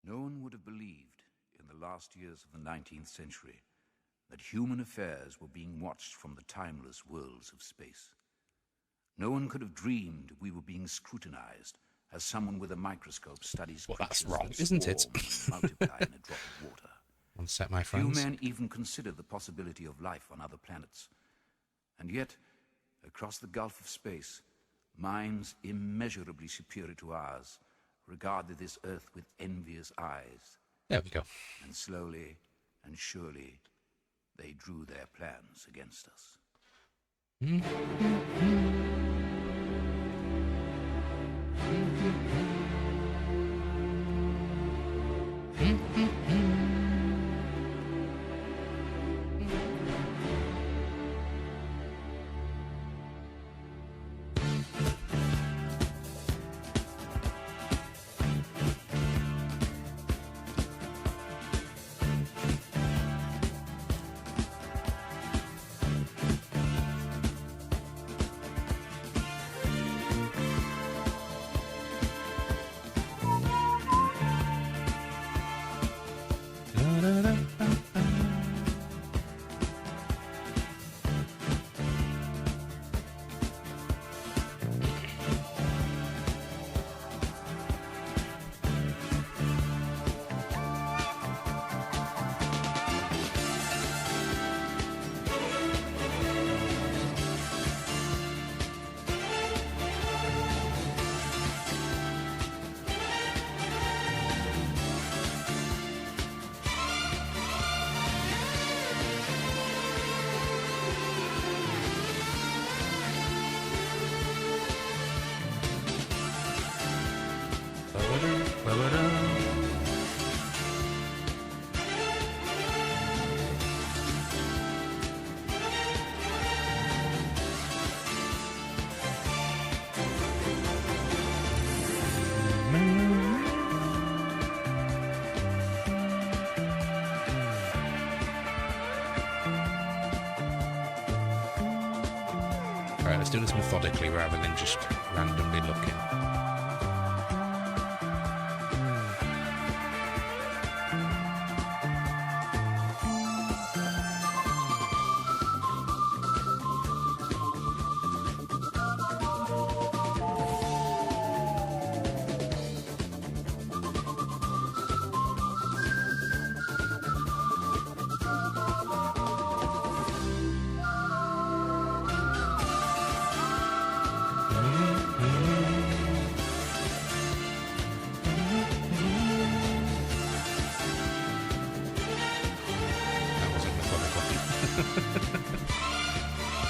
No one would have believed in the last years of the 19th century that human affairs were being watched from the timeless worlds of space. No one could have dreamed we were being scrutinized as someone with a microscope studies well, that's creatures wrong, that isn't it? multiply in a drop of water. One sec, my Few friends. men even considered the possibility of life on other planets. And yet, across the gulf of space, minds immeasurably superior to ours regarded this Earth with envious eyes. There we go. And slowly and surely, they drew their plans against us. Right, let's do this methodically rather than just randomly looking.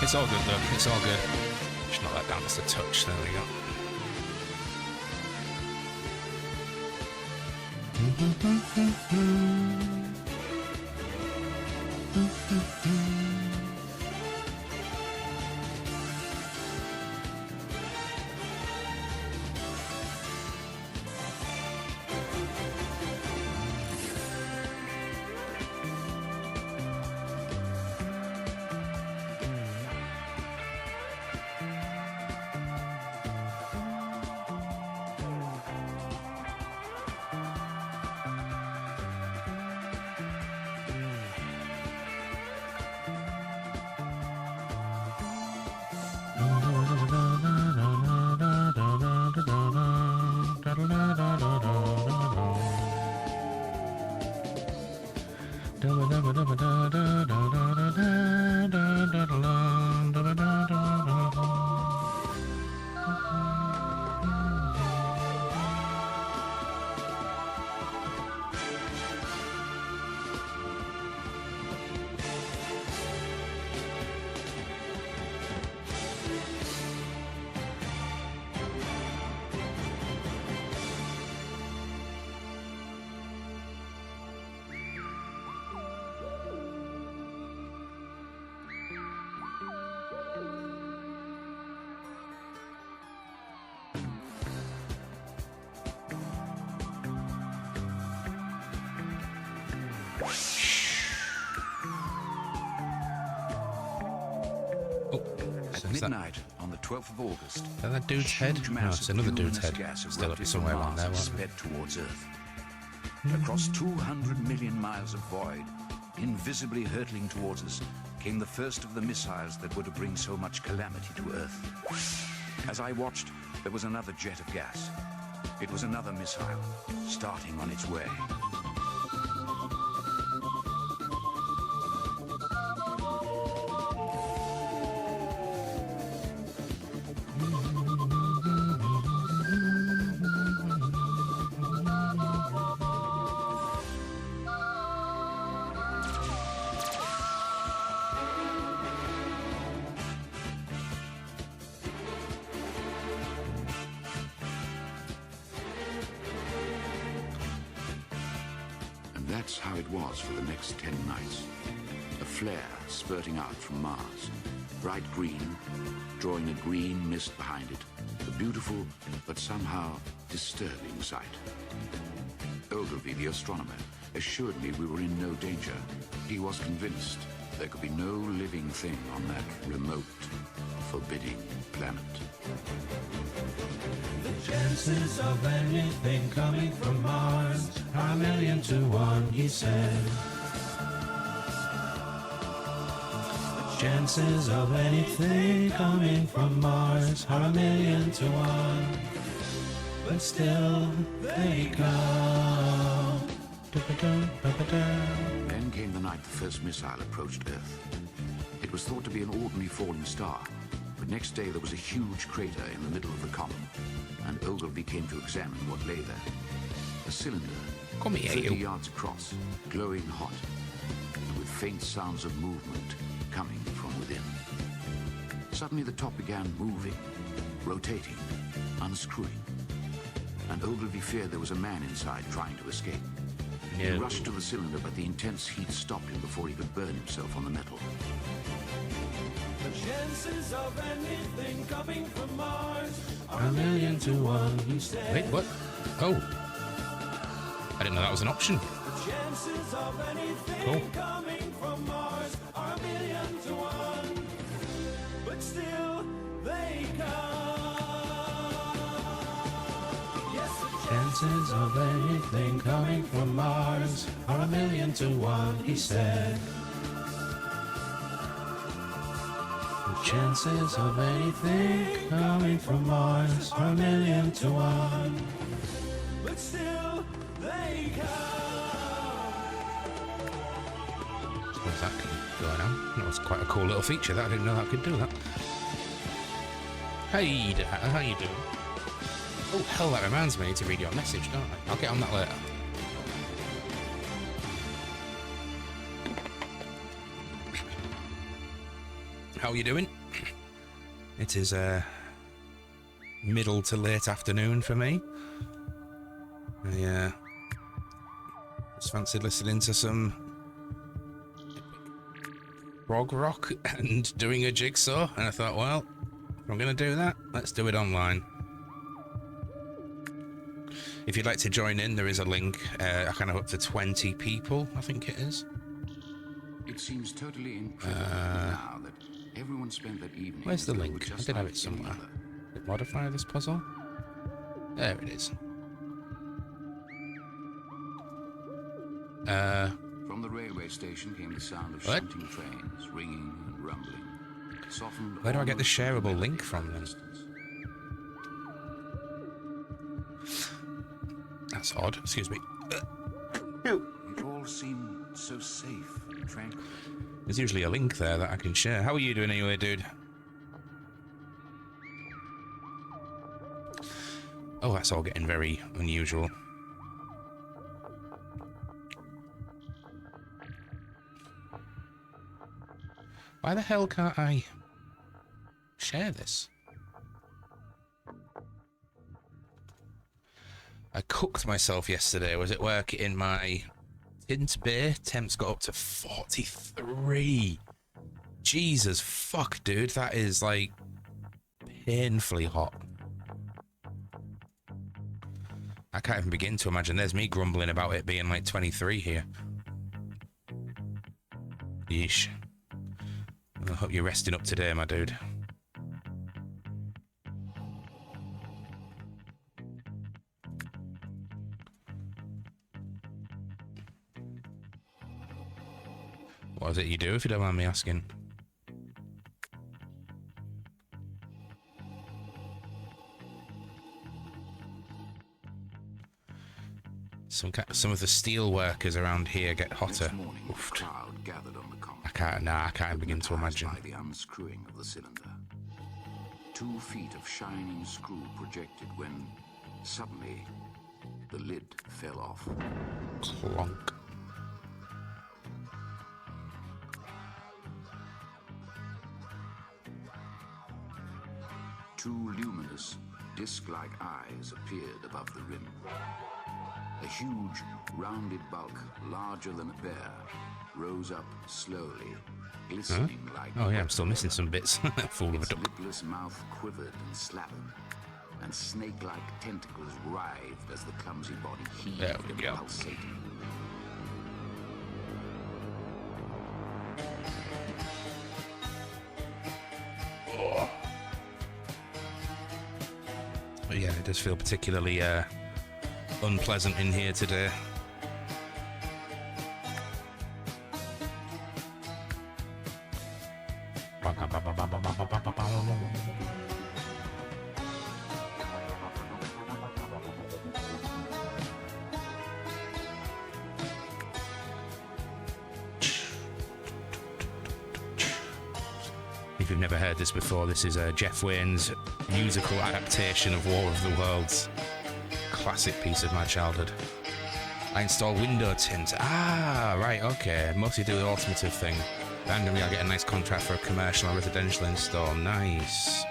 It's all good though, it's all good. Just knock that down just a touch, there we go. At midnight on the 12th of August, Is that dude's head? No, it's another dude's head. Still up somewhere around there, won't it? sped towards Earth. Across 200 million miles of void, invisibly hurtling towards us, came the first of the missiles that were to bring so much calamity to Earth. As I watched, there was another jet of gas. It was another missile, starting on its way. That's how it was for the next 10 nights. A flare spurting out from Mars, bright green, drawing a green mist behind it. A beautiful, but somehow disturbing sight. Ogilvy, the astronomer, assured me we were in no danger. He was convinced there could be no living thing on that remote, forbidding planet. The chances of anything coming from Mars are 1,000,000 to 1, he said. The chances of anything coming from Mars are 1,000,000 to 1, but still they come. Then came the night the first missile approached Earth. It was thought to be an ordinary falling star, but next day there was a huge crater in the middle of the comet, and Ogilvy came to examine what lay there. A cylinder, 30 yards across, glowing hot, and with faint sounds of movement coming from within. Suddenly the top began moving, rotating, unscrewing, and Ogilvy feared there was a man inside trying to escape. He rushed to the cylinder, but the intense heat stopped him before he could burn himself on the metal. The chances of anything coming from Mars are 1,000,000 to 1, he said. Wait, what? Oh. I didn't know that was an option. The chances of anything coming from Mars are 1,000,000 to 1, but still they come. Yes, the chances of anything coming from Mars are 1,000,000 to 1, he said. The chances of anything coming from Mars are 1,000,000 to 1, but still they come. What's that going on? That was quite a cool little feature. That I didn't know that could do that. Hey, Dad, how you doing? Oh, hell, that reminds me to read your message, don't I? I'll get on that later. How are you doing? It is middle to late afternoon for me. I just fancied listening to some prog rock and doing a jigsaw, and I thought, well, if I'm going to do that, let's do it online. If you'd like to join in, there is a link. I can have up to 20 people, I think it is. It seems totally incredible now that everyone spent that evening. Where's the link? I did have it somewhere. Did it modify this puzzle? There it is. From the railway station came the sound of shunting trains, ringing and rumbling. Softened. Where do I get the shareable link from then? That's odd. Excuse me. It all seemed so safe and tranquil. There's usually a link there that I can share. How are you doing anyway, dude? Oh, that's all getting very unusual. Why the hell can't I share this? I cooked myself yesterday. I was at work in my tint bay. Temps got up to 43. Jesus fuck, dude. That is like painfully hot. I can't even begin to imagine. There's me grumbling about it being like 23 here. Yeesh. I hope you're resting up today, my dude. What is it you do, if you don't mind me asking? Some of the steel workers around here get hotter. Next morning, a crowd gathered on the common. I can't begin to imagine. By the unscrewing of the cylinder. 2 feet of shining screw projected when, suddenly, the lid fell off. Clonk. Two luminous, disc-like eyes appeared above the rim. A huge, rounded bulk, larger than a bear, rose up slowly, glistening like... Oh yeah, I'm still missing some bits. Fool of a its duck. lipless mouth quivered and slavered, and snake-like tentacles writhed as the clumsy body heaved There we and go. pulsated. But yeah, it does feel particularly unpleasant in here today. If you've never heard this before, this is Jeff Wayne's musical adaptation of War of the Worlds. Classic piece of my childhood. I install window tint. Ah, right, okay. Mostly do the automotive thing. Randomly, I get a nice contract for a commercial or residential install. Nice.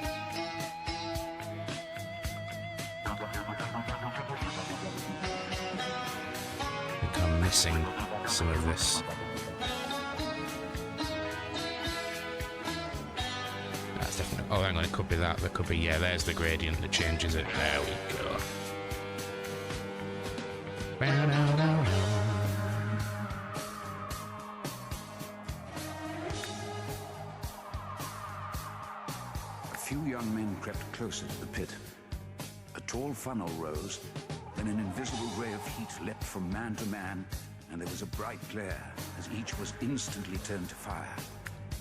I think I'm missing some of this. That's definitely... Oh, hang on, it could be that. There could be... Yeah, there's the gradient that changes it. There we go. A few young men crept closer to the pit. A tall funnel rose, then an invisible ray of heat leapt from man to man, and there was a bright glare as each was instantly turned to fire.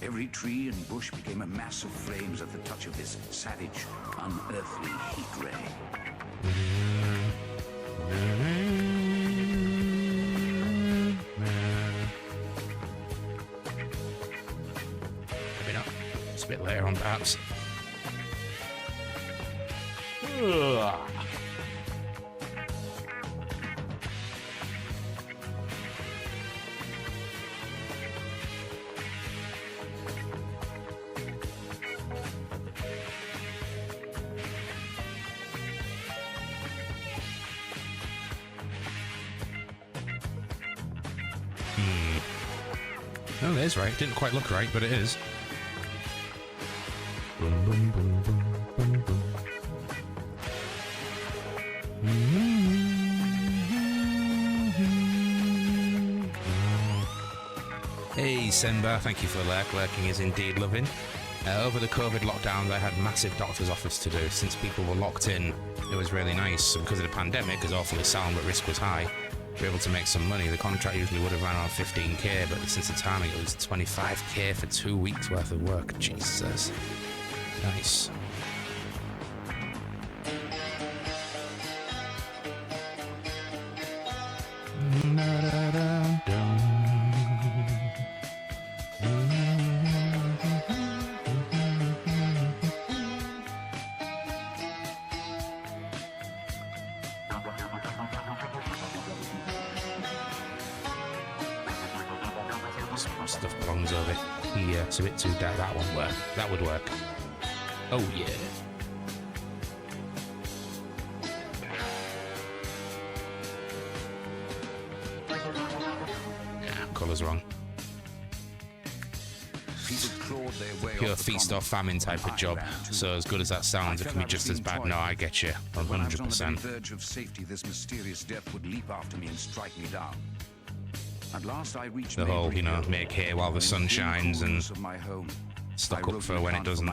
Every tree and bush became a mass of flames at the touch of this savage, unearthly heat ray. Maybe not. It's a bit later on, perhaps. Oh, it is right. Didn't quite look right, but it is. Boom, boom, boom, boom, boom, boom. Hey, Senba, thank you for lurking is indeed loving. Over the COVID lockdowns, I had massive doctor's office to do. Since people were locked in, it was really nice. So because of the pandemic, it's awfully sound, but risk was high. We were able to make some money. The contract usually would have ran on 15k, but since the timing, it was 25k for 2 weeks worth of work. Jesus. Nice. Stuff belongs over here. It's a bit too dark. That won't work. That would work. Oh yeah. Yeah, colour's wrong. Pure feast or famine type of job. So as good as that sounds, it can be just as bad. No, I get you. 100%. On the verge of safety, this mysterious death would leap after me and strike me down. At last I reached the whole, you know, make hay while the sun shines and stock up for when it doesn't.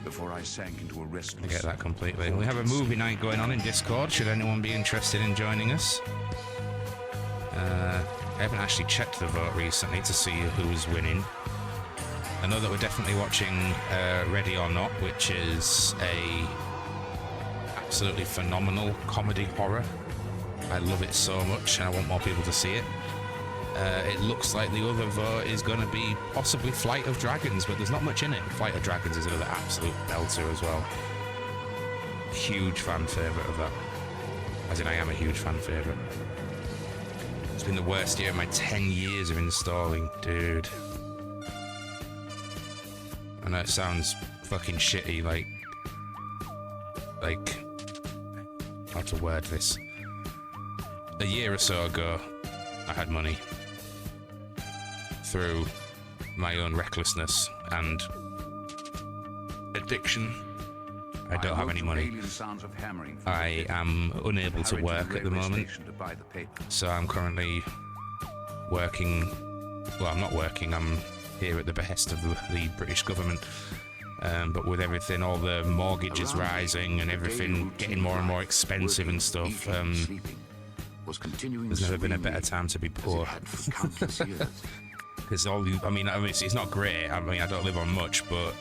Before I sank into a restless... I get that completely. We have a movie night going on in Discord, should anyone be interested in joining us. I haven't actually checked the vote recently to see who was winning. I know that we're definitely watching Ready or Not, which is a absolutely phenomenal comedy horror. I love it so much and I want more people to see it. It looks like the other vote is going to be possibly Flight of Dragons, but there's not much in it. Flight of Dragons is another absolute belter as well. Huge fan favourite of that. As in, I am a huge fan favourite. It's been the worst year of my 10 years of installing, dude. I know it sounds fucking shitty, like how to word this. A year or so ago, I had money. Through my own recklessness and addiction, I don't have any money. I am unable to work at the moment, so I'm currently working. Well, I'm not working, I'm here at the behest of the British government. But with everything, all the mortgages rising and everything getting more and more expensive and stuff, there's never been a better time to be poor. Because it's not great. I mean, I don't live on much, but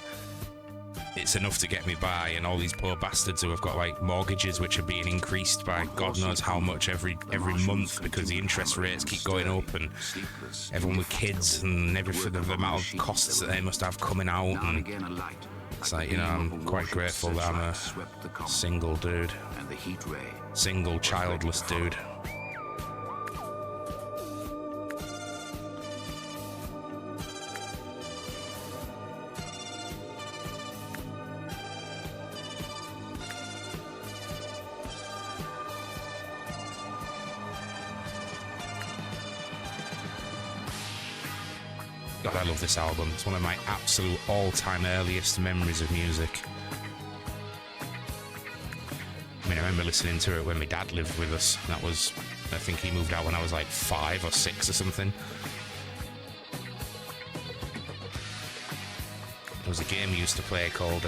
it's enough to get me by. And all these poor bastards who have got like mortgages which are being increased by God knows how much every month because the interest rates keep going up, and everyone with kids and everything, the amount of costs that they must have coming out. And it's like, you know, I'm quite grateful that I'm a single dude, single childless dude. God, I love this album. It's one of my absolute all-time earliest memories of music. I mean, I remember listening to it when my dad lived with us. That was, I think he moved out when I was like 5 or 6 or something. There was a game we used to play called,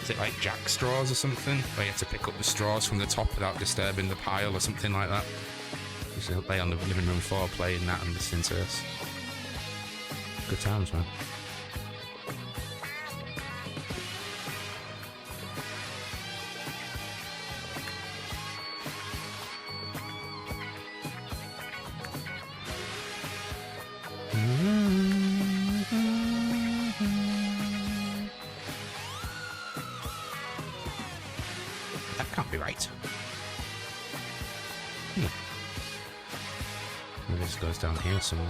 is it like Jack Straws or something? Where you had to pick up the straws from the top without disturbing the pile or something like that. We used to lay on the living room floor playing that and listening to us. Good times, man. That can't be right. Maybe this goes down here somewhere.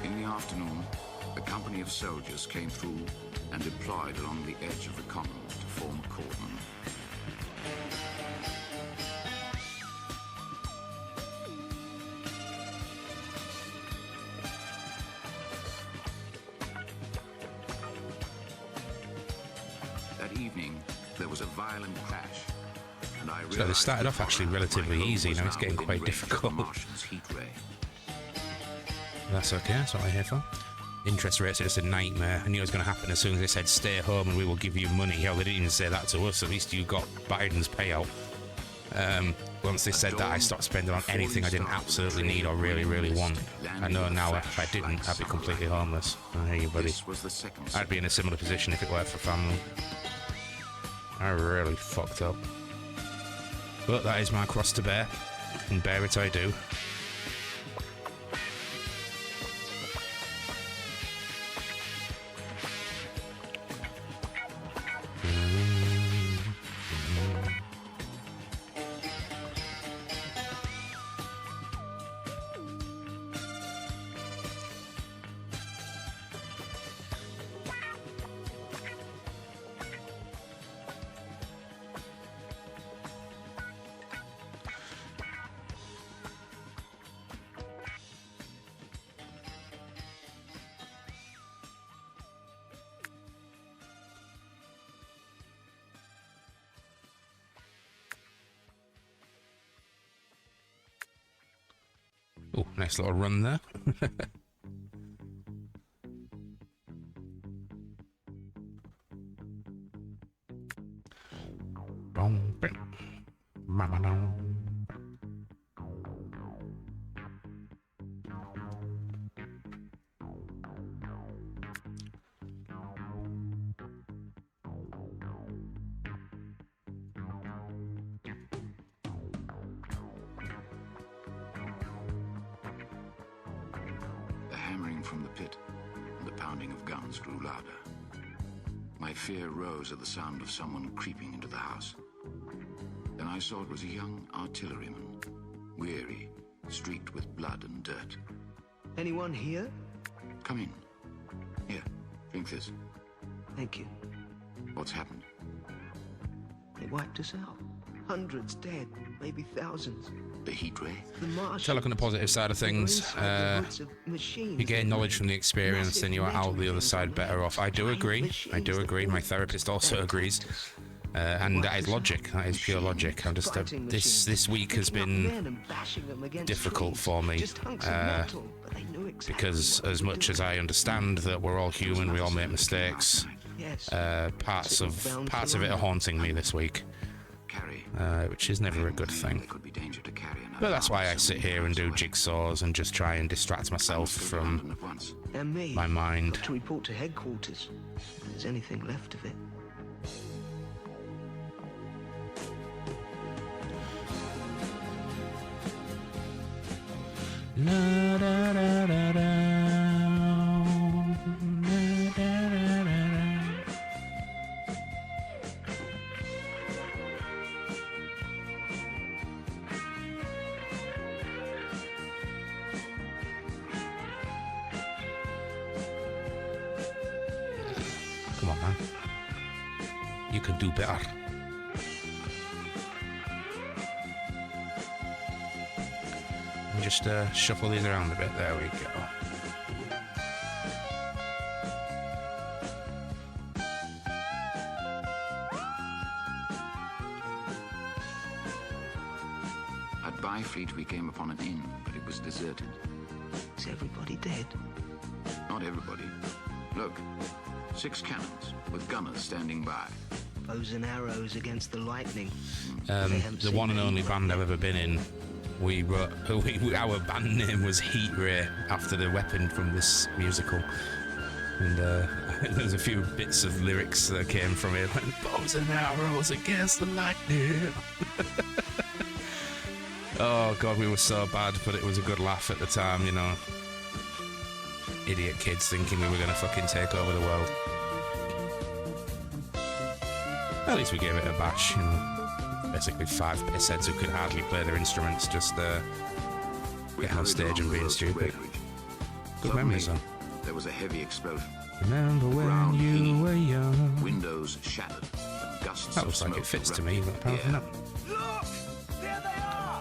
In the afternoon, a company of soldiers came through and deployed along the edge of the common to form a cordon. That evening, there was a violent crash, and I realized So they started off actually relatively easy, now it's getting quite difficult. That's okay, that's what I'm here for. Interest rates are just a nightmare. I knew it was going to happen as soon as they said stay home and we will give you money. Hell, they didn't even say that to us. At least you got Biden's payout. Once they said that, I stopped spending on anything I didn't absolutely need or really, really want. I know now if I didn't, I'd be completely homeless. I hear you, buddy. I'd be in a similar position if it weren't for family. I really fucked up. But that is my cross to bear, and bear it I do. Oh, nice little run there. The hammering from the pit and the pounding of guns grew louder. My fear rose at the sound of someone creeping into the house. Then I saw it was a young artilleryman, weary, streaked with blood and dirt. Anyone here? Come in. Here, drink this. Thank you. What's happened? They wiped us out. Hundreds dead, maybe thousands. The heat ray? The Martians. To look on the positive side of things, you gain knowledge from the experience, then you are out the other side better off. I do agree. I do agree. My therapist also agrees. And that is logic. That is pure logic. I'm just this week has been difficult for me because as much as I understand that we're all human, we all make mistakes. Parts of it are haunting me this week, which is never a good thing. But that's why I sit here and do jigsaws and just try and distract myself from my mind. To report to headquarters, if there's anything left of it. La, da, da, da, da. La, da, da, da, da. Come on, man. You can do better. Just shuffle these around a bit. There we go. At Byfleet, we came upon an inn, but it was deserted. Is everybody dead? Not everybody. Look, 6 cannons with gunners standing by. Bows and arrows against the lightning. The one and only band I've ever been in. Our band name was Heat Ray after the weapon from this musical, and there's a few bits of lyrics that came from it, like bows and arrows against the lightning. Oh god, we were so bad, but it was a good laugh at the time, you know. Idiot kids thinking we were gonna fucking take over the world. At least we gave it a bash, you know. Basically 5 pissheads who could hardly play their instruments, just getting on stage and being stupid. Good memories, though. There was a heavy explosion. Remember when you were young? Windows shattered, and gusts That looks like it fits to me, but apparently not. Look! There they are!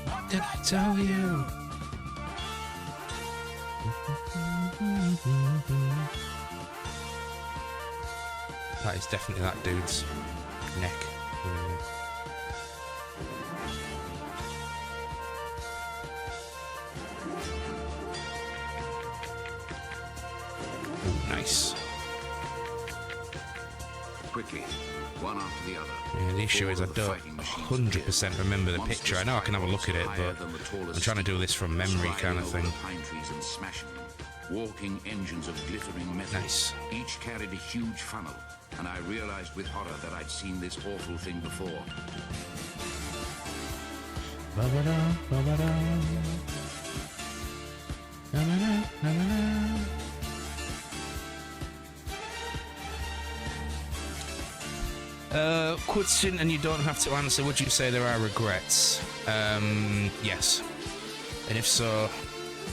What did I tell you? That is definitely that dude's neck. Nice. Quickly, one after the other. Yeah, the issue is I don't 100% remember the picture. I know I can have a look at it, but I'm trying to do this from memory kind of thing. Pine trees and smashing them. Walking engines of glittering metal. Nice. Each carried a huge funnel, and I realized with horror that I'd seen this awful thing before. Ba-ba-da, ba-ba-da. Na-na-na, na-na-na. Question, and you don't have to answer. Would you say there are regrets? Yes. And if so,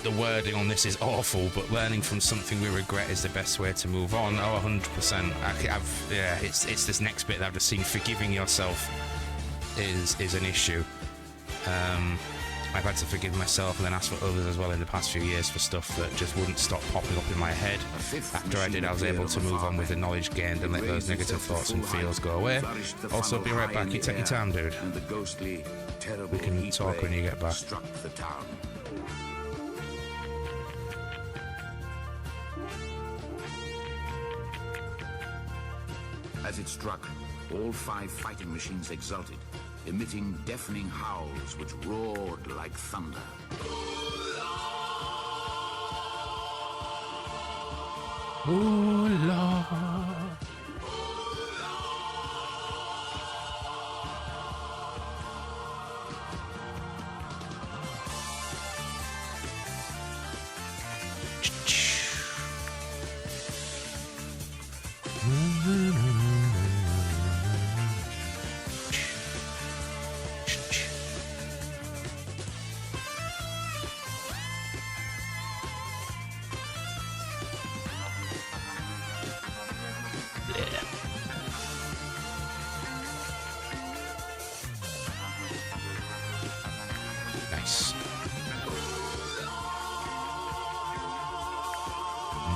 the wording on this is awful, but learning from something we regret is the best way to move on. Oh, 100%. It's this next bit that I've just seen. Forgiving yourself is an issue. I've had to forgive myself and then ask for others as well in the past few years for stuff that just wouldn't stop popping up in my head. After I did, I was able to move on with the knowledge gained and let those negative thoughts and feels go away. Also, be right back. You take your time, dude. And the ghostly, terrible We can heat talk when ray you get back. struck the town. As it struck, all 5 fighting machines exulted, emitting deafening howls which roared like thunder. Ooh, Lord. Nice.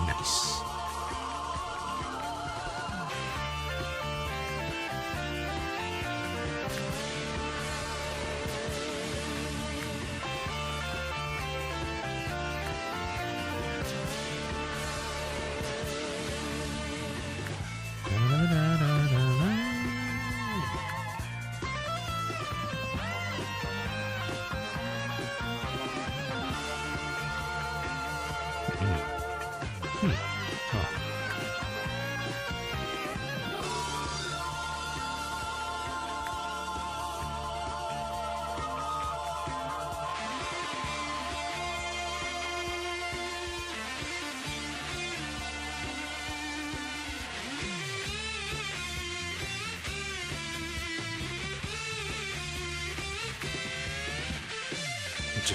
Nice.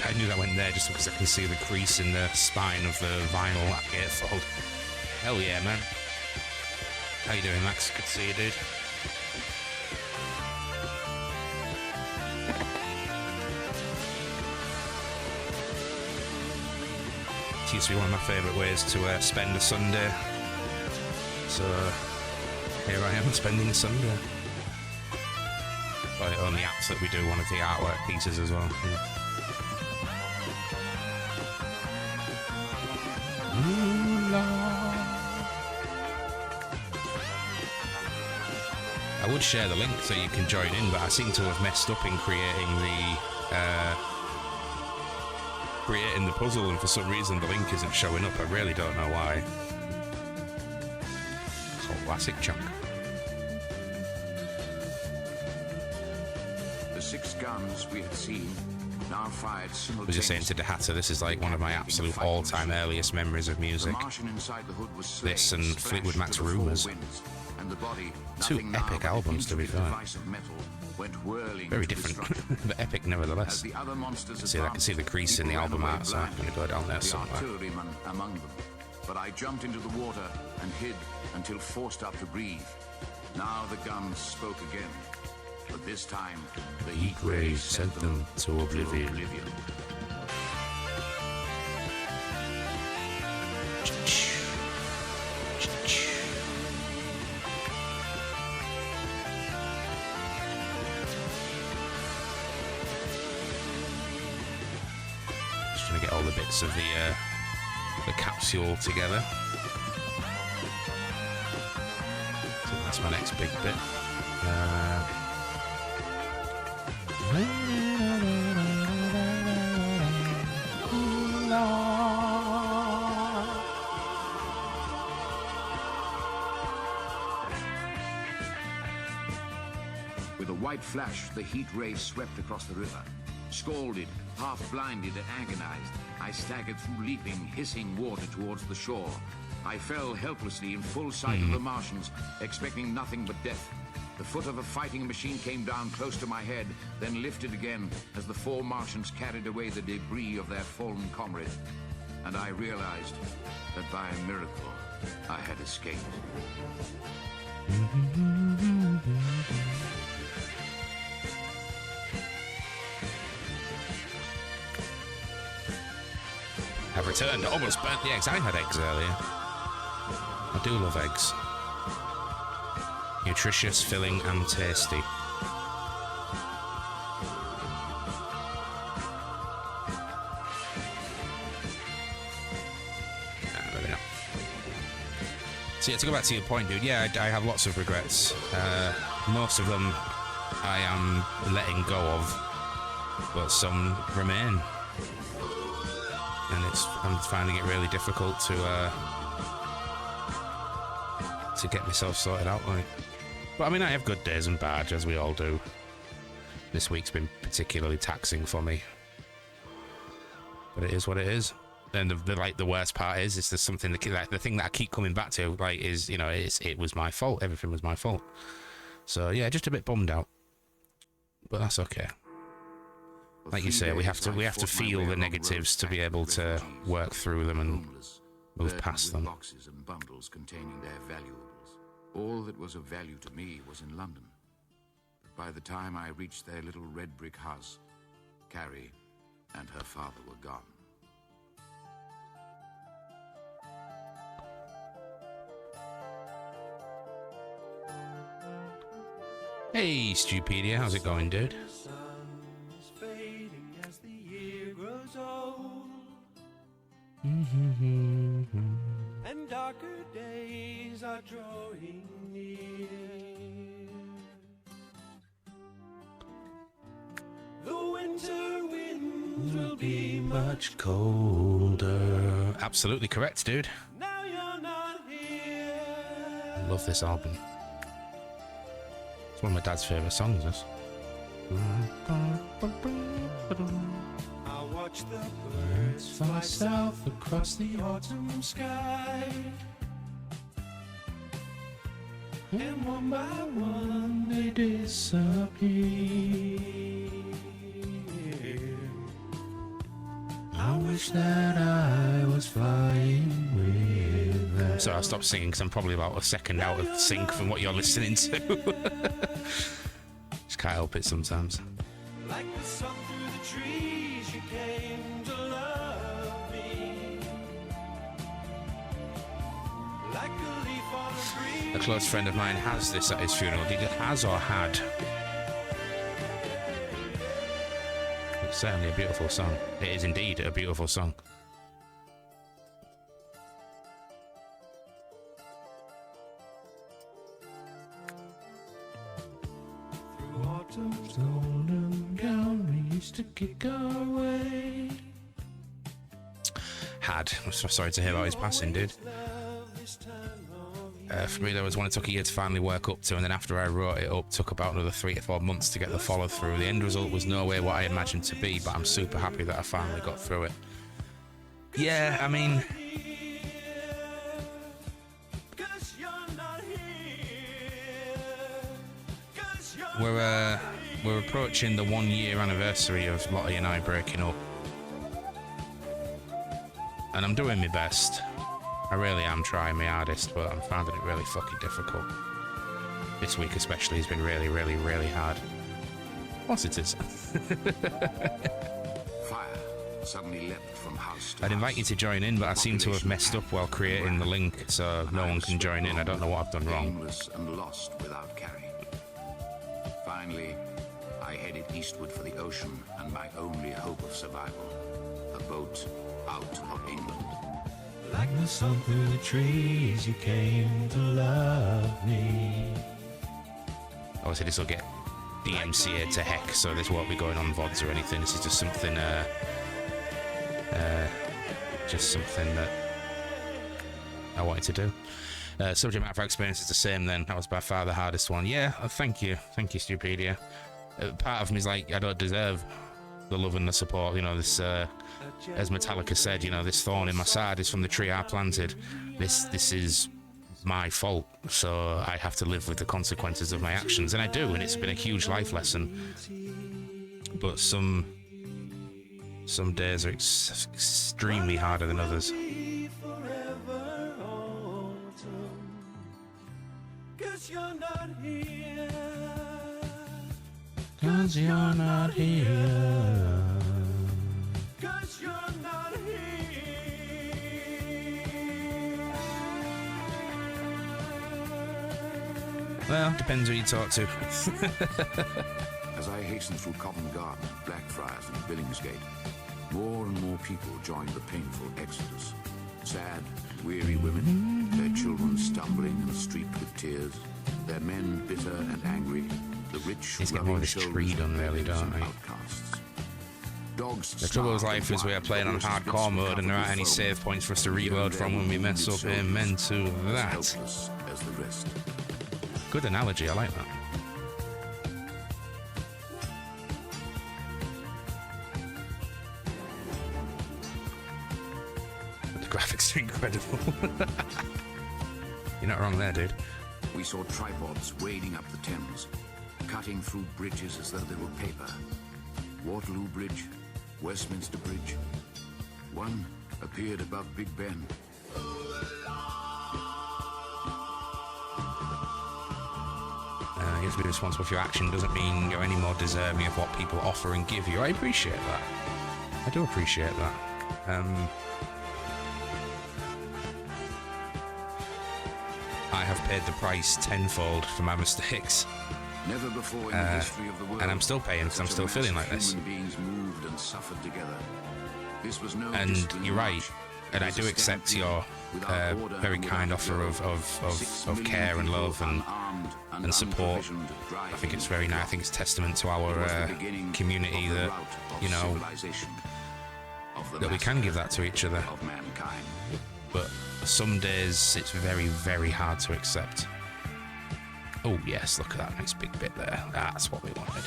I knew that went there just because I can see the crease in the spine of the vinyl gatefold. Hell yeah, man. How you doing, Max? Good to see you, dude. It used to be one of my favourite ways to spend a Sunday. So here I am spending a Sunday. But on the apps that we do one of the artwork pieces as well. Yeah. I would share the link so you can join in, but I seem to have messed up in creating the puzzle, and for some reason the link isn't showing up. I really don't know why. It's all classic chunk. The 6 guns we had seen now fired simultaneously. I was just saying to Dehata, this is like one of my absolute all-time earliest memories of music. This and Fleetwood Mac's Rumours. 2 epic albums, to be fair. Very different, but epic nevertheless. See, I can see the crease in the album art, so I'm going to go down there somewhere. Among them. But I jumped into the water and hid until forced up to breathe. Now the guns spoke again. But this time, the heat rays sent them to oblivion. Just trying to get all the bits of the capsule together. So that's my next big bit. With a white flash, the heat ray swept across the river. Scalded, half-blinded and agonized, I staggered through leaping, hissing water towards the shore. I fell helplessly in full sight of the Martians, expecting nothing but death. The foot of a fighting machine came down close to my head, then lifted again as the 4 Martians carried away the debris of their fallen comrade. And I realized that by a miracle, I had escaped. I've returned. Almost burnt the eggs. I had eggs earlier. I do love eggs. Nutritious, filling, and tasty. Maybe not. So yeah, to go back to your point, dude, yeah, I have lots of regrets. Most of them I am letting go of, but some remain. And I'm finding it really difficult to get myself sorted out, like. But I mean, I have good days and bad, as we all do. This week's been particularly taxing for me, but it is what it is. And the worst part is there's something that the thing that I keep coming back to, like, is, you know, it was my fault. Everything was my fault. So yeah, just a bit bummed out, but that's okay. Like you say, we have to feel the negatives to be able to work through them and move past them. Boxes and bundles containing their valuables. All that was of value to me was in London. By the time I reached their little red brick house, Carrie and her father were gone. Hey, Stupedia, how's it going, dude? The sun is fading as the year grows old, and darker days are drawing near. The winter winds will be Much colder. Absolutely correct, dude. now you're not here. I love this album. It's one of my dad's favourite songs, this. I watch the birds fly south across the autumn sky, and one by one they disappear. I wish that I was flying with them. So I'll stop singing because I'm probably about a second out of sync from what you're listening to. Just can't help it sometimes. Like the sun through the trees, you came to love me. Like a leaf on a breeze. A close friend of mine has this at his funeral. Did it has or had? It's certainly a beautiful song. It is indeed a beautiful song. Through autumn's golden gown, we used to kick our way. Had. I'm so sorry to hear about his passing, dude. Love this time of year. For me, there was one it took a year to finally work up to, and then after I wrote it up, took about another 3 to 4 months to get the follow through. The end result was nowhere what I imagined to be, but I'm super happy that I finally got through it. Yeah, I mean, 'Cause you're not here. 'Cause you're we're approaching the 1 year anniversary of Lottie and I breaking up, and I'm doing my best. I really am trying my hardest, but I'm finding it really fucking difficult. This week especially has been really, really, really hard. What it is. Fire suddenly leapt from house to I'd house. invite you to join in, but I seem to have messed up while creating the link, so no one can join in. I don't know what I've done wrong. Aimless and lost without Carrie. Finally, I headed eastward for the ocean and my only hope of survival, a boat out of England. like the sun through the trees, you came to love me. Obviously, this will get DMCA'd to heck, so this won't be going on VODs or anything. This is just something, that I wanted to do. Subject matter experience is the same then. That was by far the hardest one. Yeah, thank you, Stupedia. Part of me is like, I don't deserve the love and the support. You know, this, as Metallica said, you know, this thorn in my side is from the tree I planted. This is my fault, so I have to live with the consequences of my actions, and I do, and it's been a huge life lesson. But some days are extremely harder than others. Forever autumn, 'cause you're not here. 'Cause you're not here. 'Cause you're not here. Well, depends who you talk to. As I hastened through Covent Garden, Blackfriars and Billingsgate, more and more people joined the painful exodus. Sad, weary women, their children stumbling and streaked with tears, their men bitter and angry, the rich He's getting more of this tree done, really, don't they? Outcasts. Dogs The trouble with life is we are playing on hardcore mode and there aren't any save points for us to reload from when we mess up. Amen to that. helpless as the rest. Good analogy, I like that. The graphics are incredible. You're not wrong there, dude. We saw tripods wading up the Thames, cutting through bridges as though they were paper. Waterloo Bridge, Westminster Bridge. One appeared above Big Ben. You have to be responsible for your action doesn't mean you're any more deserving of what people offer and give you. I appreciate that. I do appreciate that. I have paid the price tenfold for my mistakes. Never before in the history of the world, and I'm still paying because I'm still feeling like this. Human beings moved and suffered together. This was no And distant you're right, march. and I do accept your very kind offer of care and love and support. I think it's very nice. I think it's testament to our community that, you know, that we can give that to each other. Of mankind. But some days it's very, very hard to accept. Oh yes, look at that nice big bit there. That's what we wanted.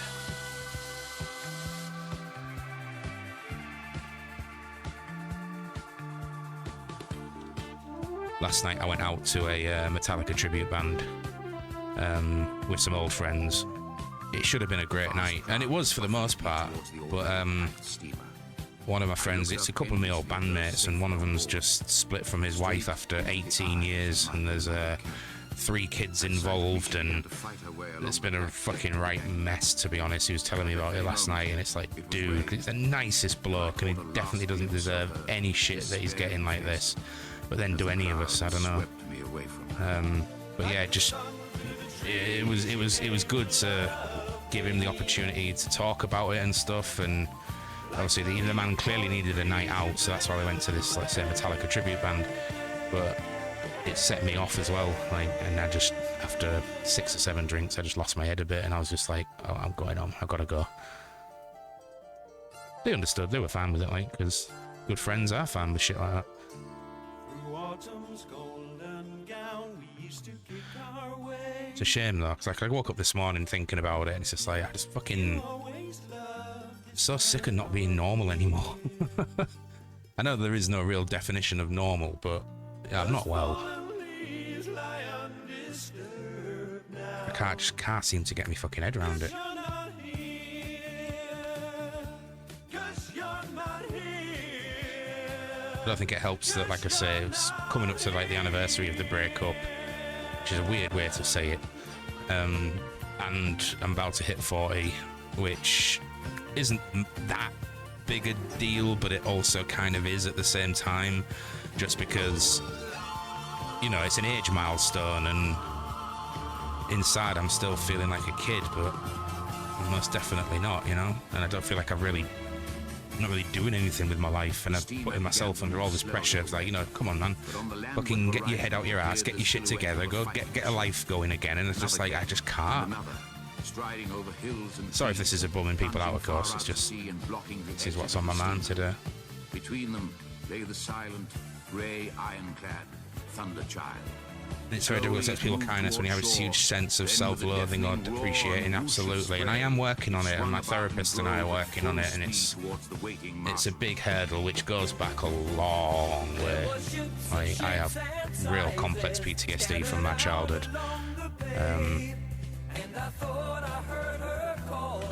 Last night I went out to a Metallica tribute band with some old friends. It should have been a great night, and it was for the most part, but one of my friends, it's a couple of my old bandmates, and one of them's just split from his wife after 18 years, and there's 3 kids involved, and it's been a fucking right mess, to be honest. He was telling me about it last night, and it's like, dude, he's the nicest bloke, and he definitely doesn't deserve any shit that he's getting like this. But then do any of us? I don't know. But yeah, just it was good to give him the opportunity to talk about it and stuff, and obviously the man clearly needed a night out, so that's why we went to this, let's say, Metallica tribute band. But it set me off as well, like, and I just, after 6 or 7 drinks, I just lost my head a bit, and I was just like, oh, I'm going home, I've got to go. They understood, they were fine with it, like, because good friends are fine with shit like that. Through autumn's golden gown, we used to kick our way. It's a shame though, because like, I woke up this morning thinking about it, and it's just like, I just fucking Always loved. so sick of not being normal anymore. I know there is no real definition of normal, but yeah, I'm not well. Leaves lie undisturbed now. I can't seem to get my fucking head around it. You're not here, 'cause you're not here. I don't think it helps that, like I say, it's coming up to like the anniversary of the breakup, which is a weird way to say it. And I'm about to hit 40, which isn't that big a deal, but it also kind of is at the same time, just because, you know, it's an age milestone, and inside I'm still feeling like a kid, but I'm most definitely not, you know. And I don't feel like I'm not really doing anything with my life, and I'm putting myself under all this pressure. It's like, you know, come on, man, fucking get your head out your ass, get your shit together, go get a life going again. And it's just like, I just can't. Sorry if this is a bumming people out, of course. It's just, this is what's on my mind today. Between them lay the silent, grey, ironclad Thunder Child. It's very difficult to express kindness when you have this huge sense of self-loathing or depreciating, absolutely. And I am working on it, and my therapist and I are working on it, and it's a big hurdle which goes back a long way. I have real complex PTSD from my childhood.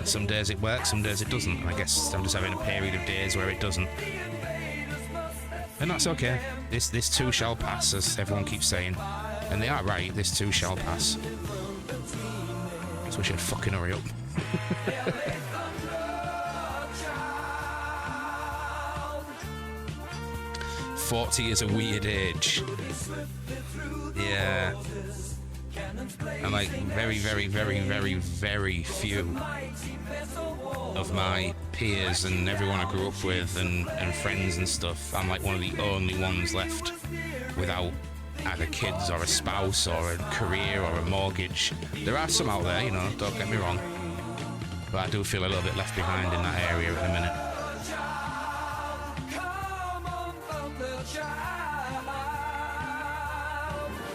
Some days it works, some days it doesn't. I guess I'm just having a period of days where it doesn't. And that's okay. This too shall pass, as everyone keeps saying. And they are right, this too shall pass. Just wish I'd fucking hurry up. 40 is a weird age. Yeah. And like very, very, very, very, very few of my peers and everyone I grew up with and friends and stuff, I'm like one of the only ones left without either kids or a spouse or a career or a mortgage. There are some out there, you know, don't get me wrong, but I do feel a little bit left behind in that area at the minute.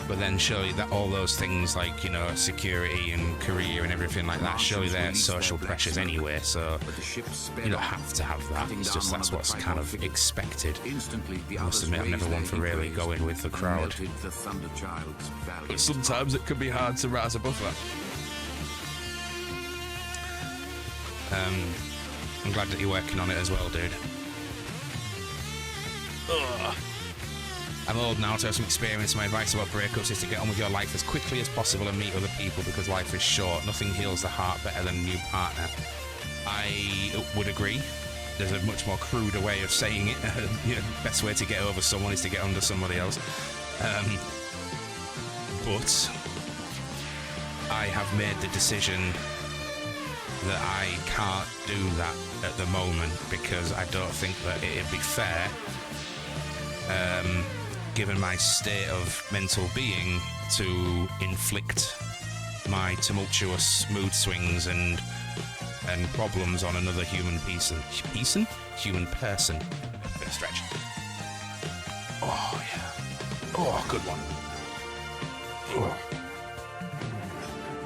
But then surely that all those things like, you know, security and career and everything like that, surely they're social pressures anyway, so you don't have to have that. It's just that's what's kind of expected. I must admit, I'm never one for really going with the crowd. But sometimes it can be hard to rise above that. I'm glad that you're working on it as well, dude. Ugh. I'm old now to have some experience. My advice about breakups is to get on with your life as quickly as possible and meet other people because life is short. Nothing heals the heart better than a new partner. I would agree. There's a much more cruder way of saying it. You know, best way to get over someone is to get under somebody else. But I have made the decision that I can't do that at the moment because I don't think that it'd be fair. Given my state of mental being, to inflict my tumultuous mood swings and problems on another human human person. Bit of stretch. Oh yeah. Oh, good one. Oh.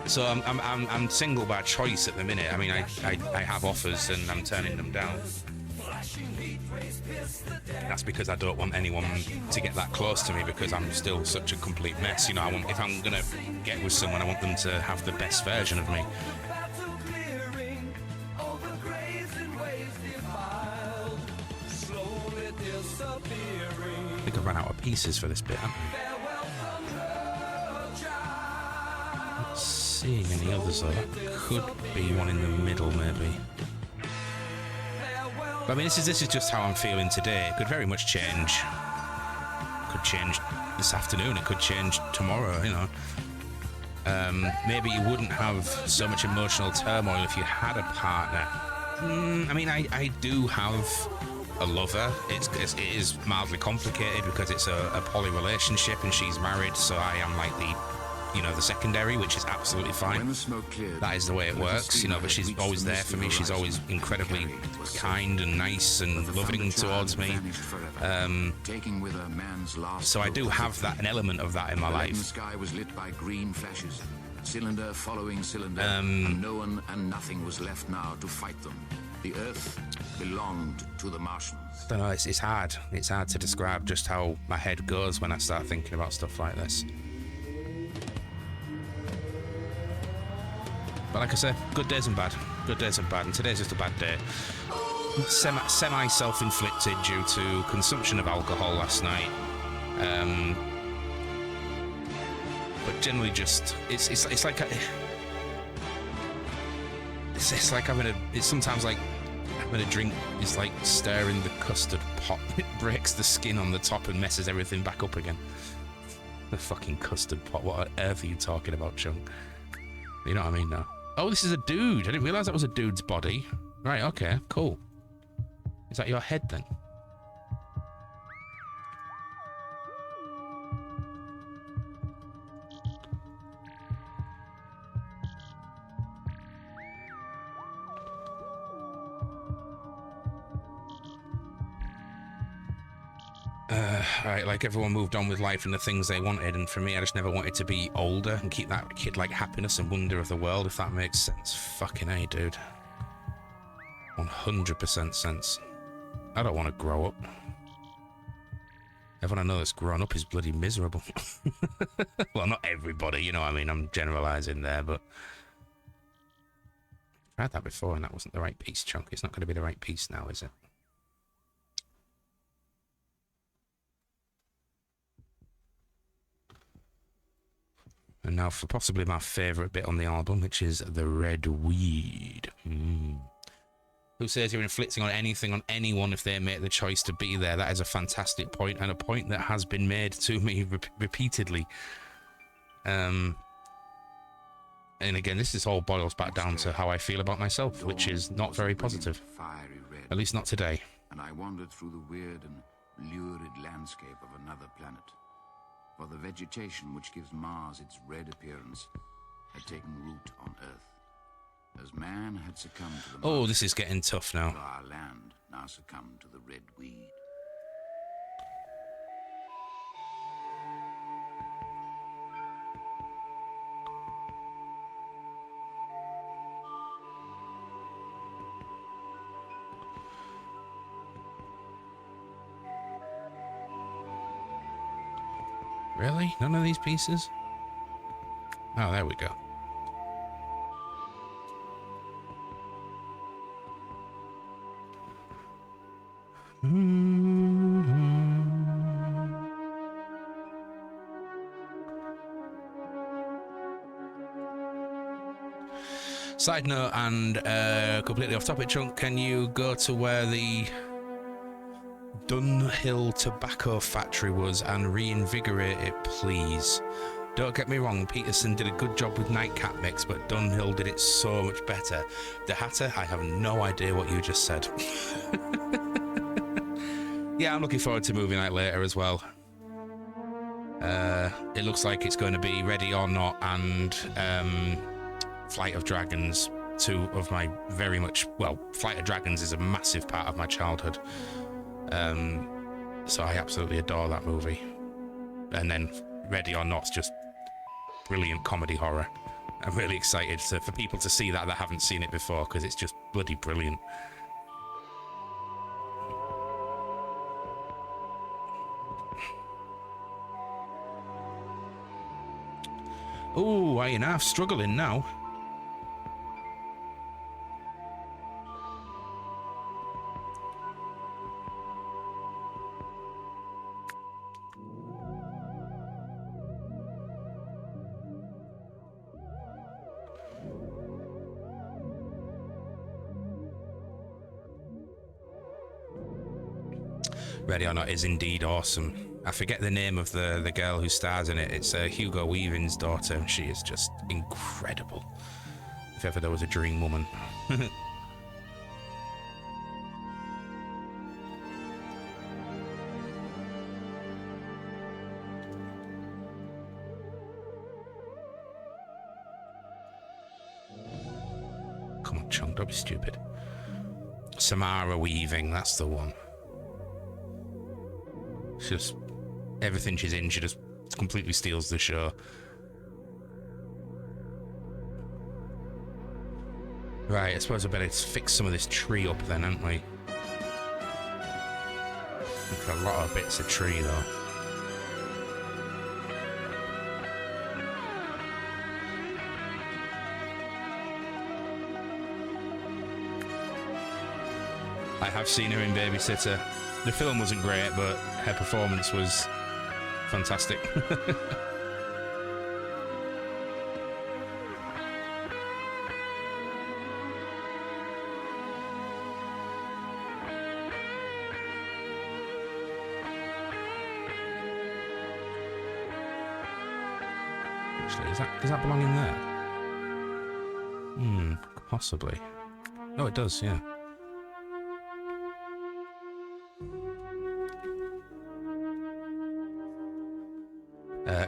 So I'm single by choice at the minute. I mean, I have offers and I'm turning them down. That's because I don't want anyone to get that close to me because I'm still such a complete mess. You know, if I'm gonna get with someone, I want them to have the best version of me. I think I've run out of pieces for this bit, haven't I? Not seeing any others though. That could be one in the middle, maybe. But I mean, this is just how I'm feeling today. It could very much change. Could change this afternoon. It could change tomorrow. You know. Maybe you wouldn't have so much emotional turmoil if you had a partner. I mean, I do have a lover. It is mildly complicated because it's a poly relationship and she's married, so I am like the secondary, which is absolutely fine. That is the way it works, you know, but she's always there for me. She's always incredibly kind and nice and loving towards me. So I do have an element of that in my life. The sky was lit by green flashes, cylinder following cylinder, and no one and nothing was left now to fight them. The Earth belonged to the Martians. I don't know, it's hard. It's hard to describe just how my head goes when I start thinking about stuff like this. But like I said, good days and bad. Good days and bad, and today's just a bad day. Semi self-inflicted due to consumption of alcohol last night. But generally just, it's like it's like it's sometimes like having a drink is like stirring the custard pot. It breaks the skin on the top and messes everything back up again. The fucking custard pot, what on earth are you talking about, Chunk? You know what I mean now? Oh, this is a dude. I didn't realise that was a dude's body. Right, okay, cool. Is that your head then? Right, like everyone moved on with life and the things they wanted, and for me, I just never wanted to be older and keep that kid-like happiness and wonder of the world, if that makes sense. Fucking A, dude. 100% sense. I don't want to grow up. Everyone I know that's grown up is bloody miserable. Well, not everybody, you know what I mean? I'm generalising there, but I had that before and that wasn't the right piece, Chunk. It's not going to be the right piece now, is it? And now for possibly my favourite bit on the album, which is the red weed. Who says you're inflicting on anything on anyone if they make the choice to be there? That is a fantastic point, and a point that has been made to me repeatedly. And again, this all boils back down to how I feel about myself, which is not very positive. Fiery red, At least not today. and I wandered through the weird and lurid landscape of another planet. For the vegetation which gives Mars its red appearance had taken root on Earth. As man had succumbed to the Oh, this is getting tough now. our land now succumbed to the red weed. Really? None of these pieces? Oh, there we go. Side note and completely off topic chunk, can you go to where the Dunhill tobacco factory was and reinvigorate it, please? Don't get me wrong, Peterson did a good job with Nightcap Mix, but Dunhill did it so much better. The Hatter, I have no idea what you just said. Yeah, I'm looking forward to movie night later as well. It looks like it's going to be Ready or Not and Flight of Dragons, two of my very much, well, Flight of Dragons is a massive part of my childhood. So I absolutely adore that movie. And then Ready or Not's just brilliant comedy horror. I'm really excited for people to see that haven't seen it before, because it's just bloody brilliant. Oh, I enough struggling now. Ready or Not is indeed awesome. I forget the name of the girl who stars in it. It's Hugo Weaving's daughter, and she is just incredible. If ever there was a dream woman. Come on, Chunk, don't be stupid. Samara Weaving, that's the one. She just, everything she's in, she just completely steals the show. Right, I suppose I better fix some of this tree up then, haven't we? Look at a lot of bits of tree, though. I have seen her in Babysitter. The film wasn't great, but her performance was fantastic. Actually, does that belong in there? Possibly. Oh, it does, yeah.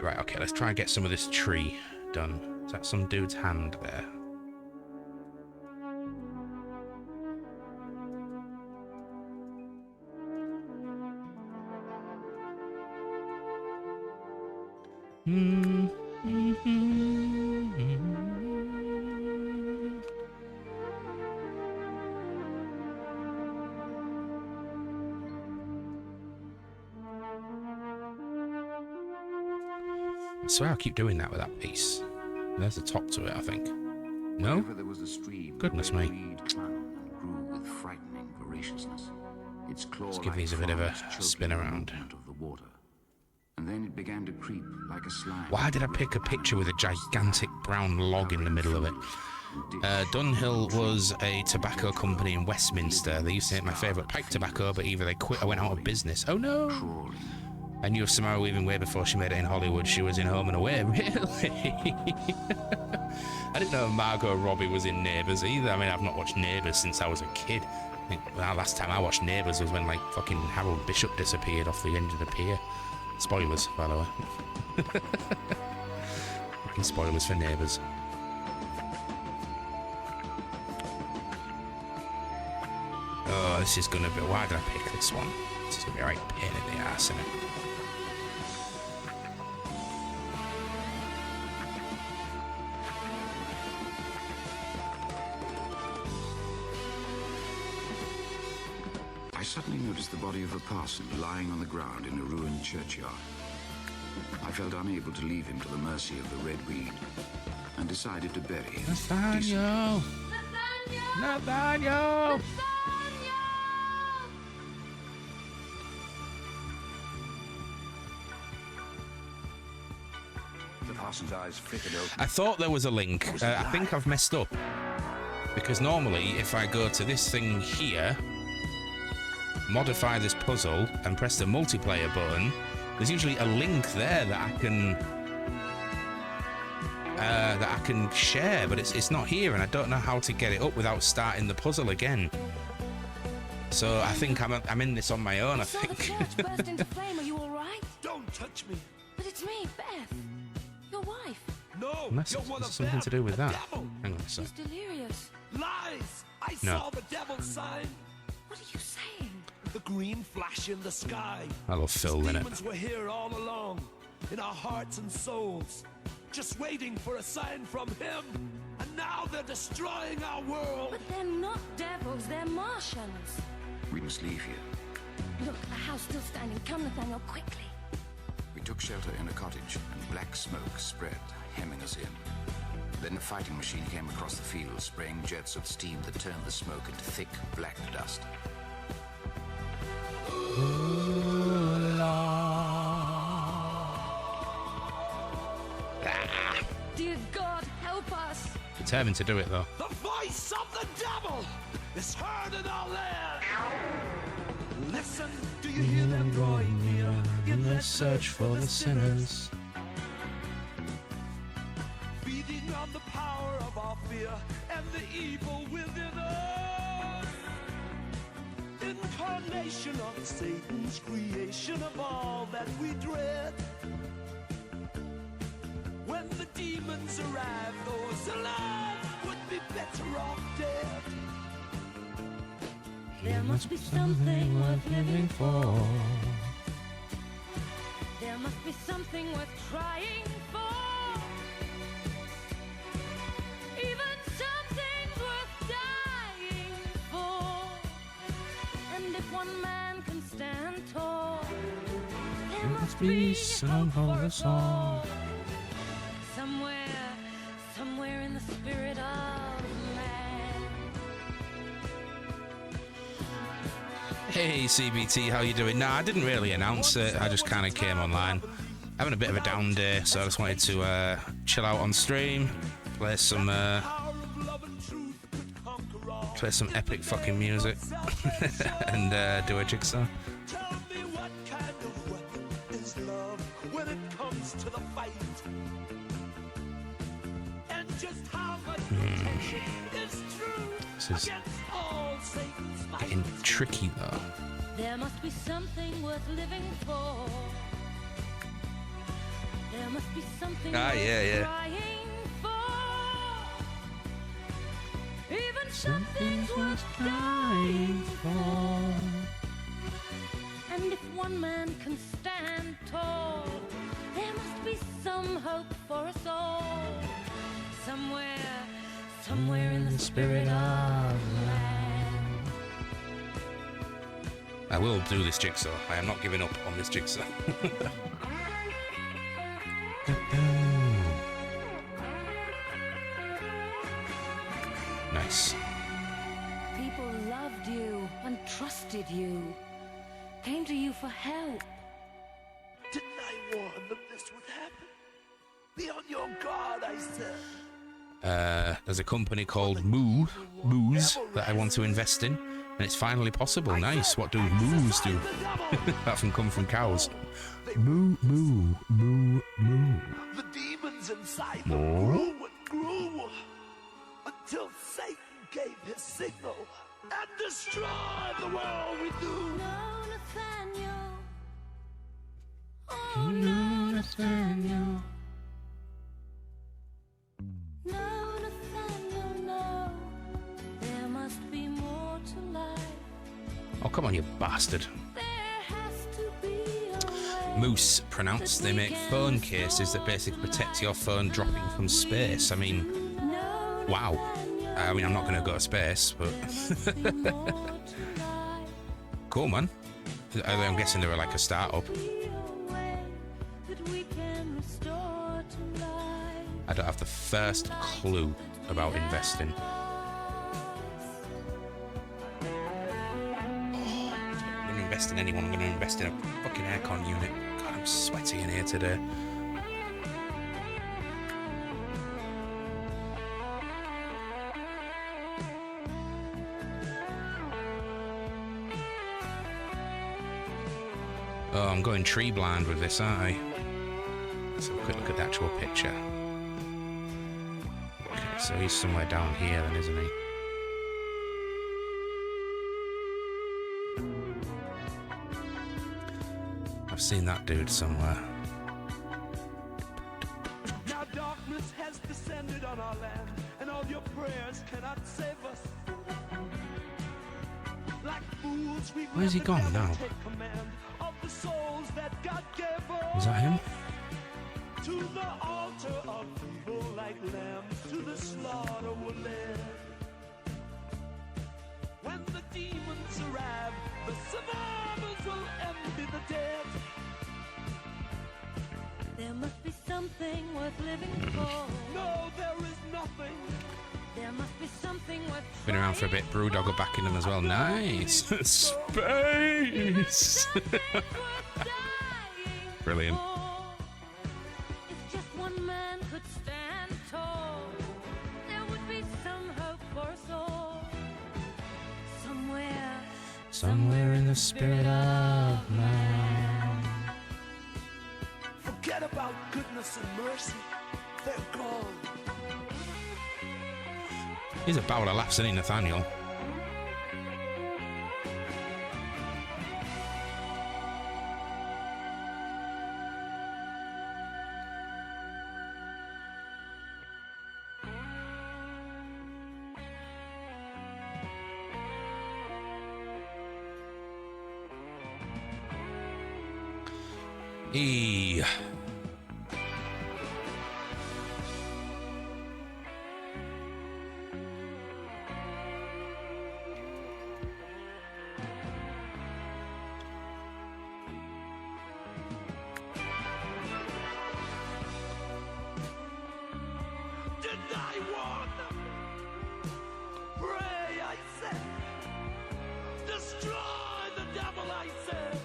Right, okay, let's try and get some of this tree done. Is that some dude's hand there? I swear I keep doing that with that piece. There's a top to it, I think. No? Whenever there was a stream, Goodness the me. weed clung and grew with frightening voraciousness. Its Let's give these a bit of a spin around. Of the water. And then it began to creep like a slime. Why did I pick a picture with a gigantic brown log in the middle of it? Dunhill was a tobacco company in Westminster. They used to make my favourite pipe tobacco, but either they quit or went out of business. Oh no! Crawling, I knew of Samara Weaving way before she made it in Hollywood. She was in Home and Away, really? I didn't know Margot Robbie was in Neighbours either. I mean, I've not watched Neighbours since I was a kid. I think the last time I watched Neighbours was when, like, fucking Harold Bishop disappeared off the end of the pier. Spoilers, by the way. Fucking spoilers for Neighbours. Oh, this is gonna be... Why did I pick this one? This is gonna be a right pain in the ass, isn't it? I suddenly noticed the body of a parson lying on the ground in a ruined churchyard. I felt unable to leave him to the mercy of the red weed and decided to bury him. Nathaniel! Nathaniel! The parson's eyes flickered open. I thought there was a link. I think I've messed up. Because normally, if I go to this thing here, modify this puzzle, and press the multiplayer button, there's usually a link there that I can share, but it's not here, and I don't know how to get it up without starting the puzzle again. So I think I'm in this on my own. I think. The church burst into flame. Are you all right? Don't touch me. But it's me, Beth, your wife. No, Unless you're one it's of something them. to do with The that. devil. Hang on a sec. She's delirious. Lies. I No. saw the devil's sign. What are you saying? The green flash in the sky. I love Phil, His innit? demons were here all along, in our hearts and souls, just waiting for a sign from him. And now they're destroying our world. But they're not devils, they're Martians. We must leave here. Look, the house still standing. Come, Nathaniel, quickly. We took shelter in a cottage, and black smoke spread, hemming us in. Then a fighting machine came across the field, spraying jets of steam that turned the smoke into thick, black dust. Dear God, help us. Determined to do it, though. The voice of the devil is heard in our land. Listen, do you hear them drawing near in their search for the sinners? Feeding on the power of our fear and the evil within us. Incarnation of Satan's creation of all that we dread. When the demons arrive, those alive would be better off dead. There must be something worth living for. There must be something worth trying for. Even something worth dying for. And if one man can stand tall, there must be some for us all. Somewhere in the spirit of man. Hey CBT, how you doing? Nah, I didn't really announce it. I just kind of came online. Having a bit of a down day, so I just wanted to chill out on stream, play some epic fucking music, and do a jigsaw. Tell me what kind of weapon is love when it comes to the fight? And just how much protection is true This is against all Satan's might? getting tricky though. There must be something worth living for. There must be something worth trying for. Even something's worth dying for. And if one man can stand tall, there must be some hope for us all. Somewhere in the spirit of man. I will do this jigsaw. I am not giving up on this jigsaw. Nice. People loved you and trusted you, came to you for help. Didn't I warn them this would happen? Be on your guard, I said. There's a company called Moose that I want to invest in. And it's finally possible. Nice. What do moos do? Often come from cows. Moo, moo, moo, moo. The demons inside Moo? them grew and grew until Satan gave his signal and destroyed the world we knew. No, Nathaniel. Oh, no, Nathaniel. No, Nathaniel, no. There must be more to life. Oh, come on, you bastard. There has to be a way. Moose, pronounced. They make phone cases that basically protect your phone dropping from space. I mean, No, wow. Nathaniel, I mean, I'm not going to go to space, but there must be more to life. cool, man. I'm guessing they were like a startup. Be a way that we can restore to life. I don't have the first clue about investing. I'm going to invest in anyone. I'm going to invest in a fucking aircon unit. God, I'm sweaty in here today. Oh, I'm going tree blind with this, aren't I? Let's have a quick look at the actual picture. Okay, so he's somewhere down here then, isn't he? I've seen that dude somewhere. Now darkness has descended on our land, and all your prayers cannot save us. Like fools, we've Where's he let the gone devil now? take command of the souls that God gave us. Was that him? To the altar of evil, like lambs to the slaughter were led. When the demons arrive, the survivors will envy the dead. There must be something worth living for. No, there is nothing. There must be something worth Been around for a bit. Brewdog are backing them as well. Nice. Space. Brilliant. If just one man could stand tall, there would be some hope for us all. Somewhere in the spirit of man. Forget about goodness and mercy. They're gone. He's a barrel of laughs, isn't he, Nathaniel? E. Deny one. Pray, I said. Destroy the devil, I said.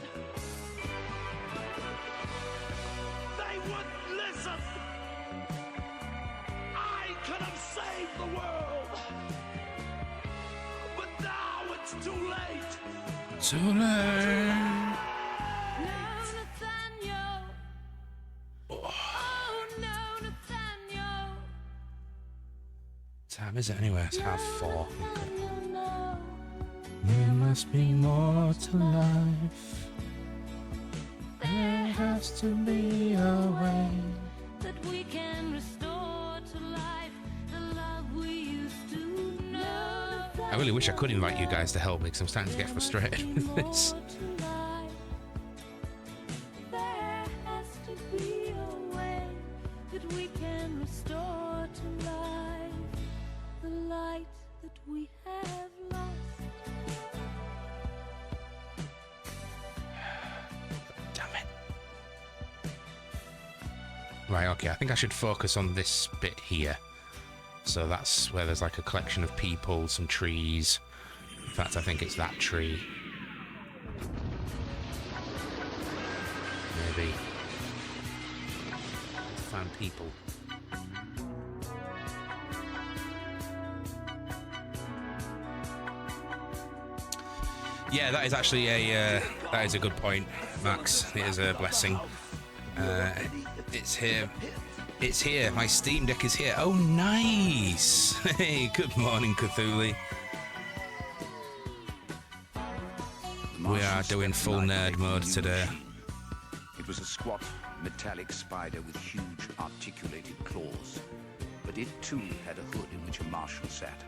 They wouldn't listen. I could have saved the world. But now it's too late. Too late. No, Nathaniel. Oh, no, Nathaniel. Time is it anyway? It's 3:30. Nathaniel, no. There must be more to life. There has to be a way. That we can restore to life the love we used to know. I really wish I could invite you guys to help me because I'm starting to get frustrated with this. More to life. There has to be a way that we can restore to life the light that we have lost. Damn it. Right, okay, I think I should focus on this bit here. So that's where there's like a collection of people, some trees. In fact, I think it's that tree. Maybe. Find people. Yeah, that is actually that is a good point, Max. It is a blessing. It's here. It's here. My Steam Deck is here. Oh, nice. Hey, good morning, Cthulhu. We are doing full nerd mode today. It was a squat, metallic spider with huge, articulated claws. But it, too, had a hood in which a Martian sat.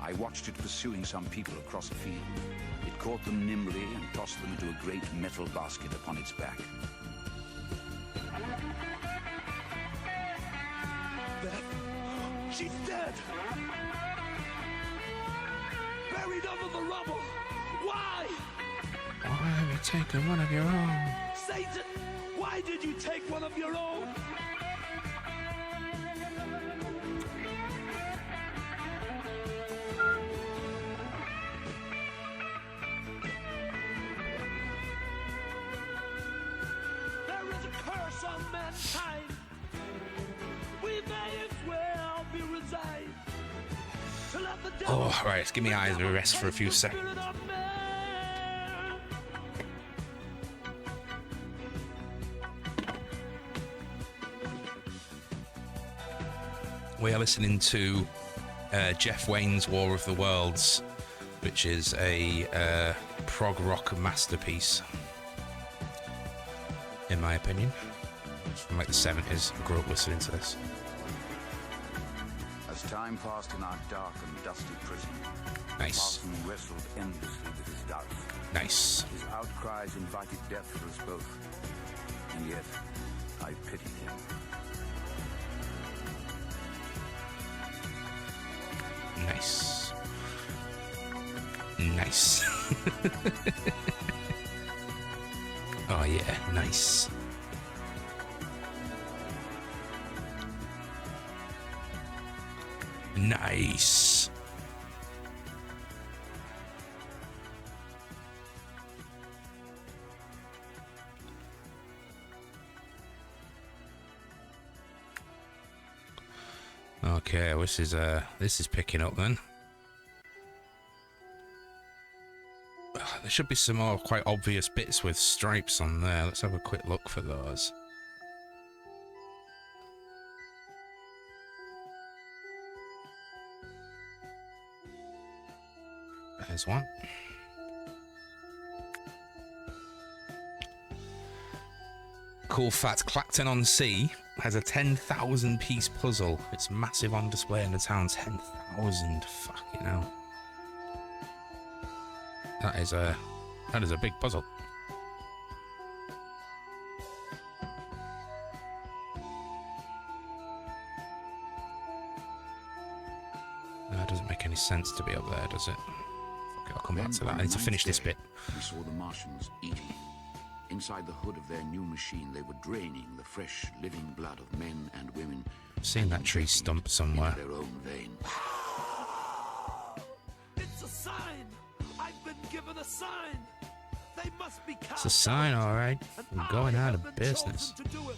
I watched it pursuing some people across a field. It caught them nimbly and tossed them into a great metal basket upon its back. Beth, she's dead! Buried under the rubble! Why? Why have you taken one of your own? Satan, why did you take one of your own? There is a curse on mankind. We may as well be resigned to let the devil. Oh, right. Let's give my eyes a rest for a few seconds. Spirit of man. We are listening to Jeff Wayne's War of the Worlds, which is a prog rock masterpiece, in my opinion. It's from like the 70s. I grew up listening to this. As time passed in our dark and dusty prison, Nice. Parson wrestled endlessly with his doubts. Nice. His outcries invited death for us both, and yet I pitied him. Nice. Nice. Oh yeah, nice. Nice. Okay, this is picking up then. There should be some more quite obvious bits with stripes on there. Let's have a quick look for those. There's one. Cool fact, Clacton on Sea has a 10,000 piece puzzle. It's massive on display in the town. 10,000, fucking hell. That is a big puzzle. That doesn't make any sense to be up there, does it? Okay, I'll come back to that. I need to finish this bit. We saw the Martians eating. Inside the hood of their new machine, they were draining the fresh, living blood of men and women. I've seen that tree stump somewhere. Into their own vein. It's a sign. I've been given a sign. They must be cast It's a sign, out, all right. and We're going I out have of been business. chosen to do it.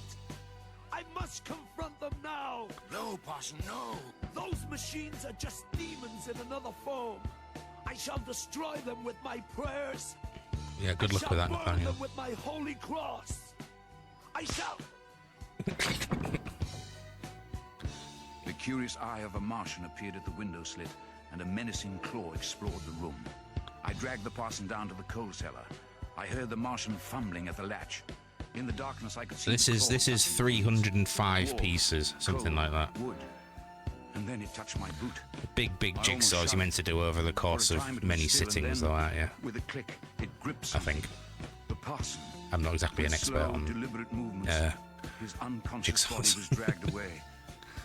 I must confront them now. No, Parson, no. Those machines are just demons in another form. I shall destroy them with my prayers. Yeah, good luck with that, I shall burn Nathaniel. them with my holy cross. I shall. The curious eye of a Martian appeared at the window slit, and a menacing claw explored the room. I dragged the parson down to the coal cellar. I heard the Martian fumbling at the latch. In the darkness, I could see. This is 305 pieces, something like that. Wood. And then it touched my boot. Big I almost jigsaws shot you meant to do over the course For a of time it was many still, and sittings, then, though, aren't you? With a click, it gripped I something. think. The parson. I'm not exactly an With expert slow, on deliberate movements, his unconscious body jigsaws. was dragged away,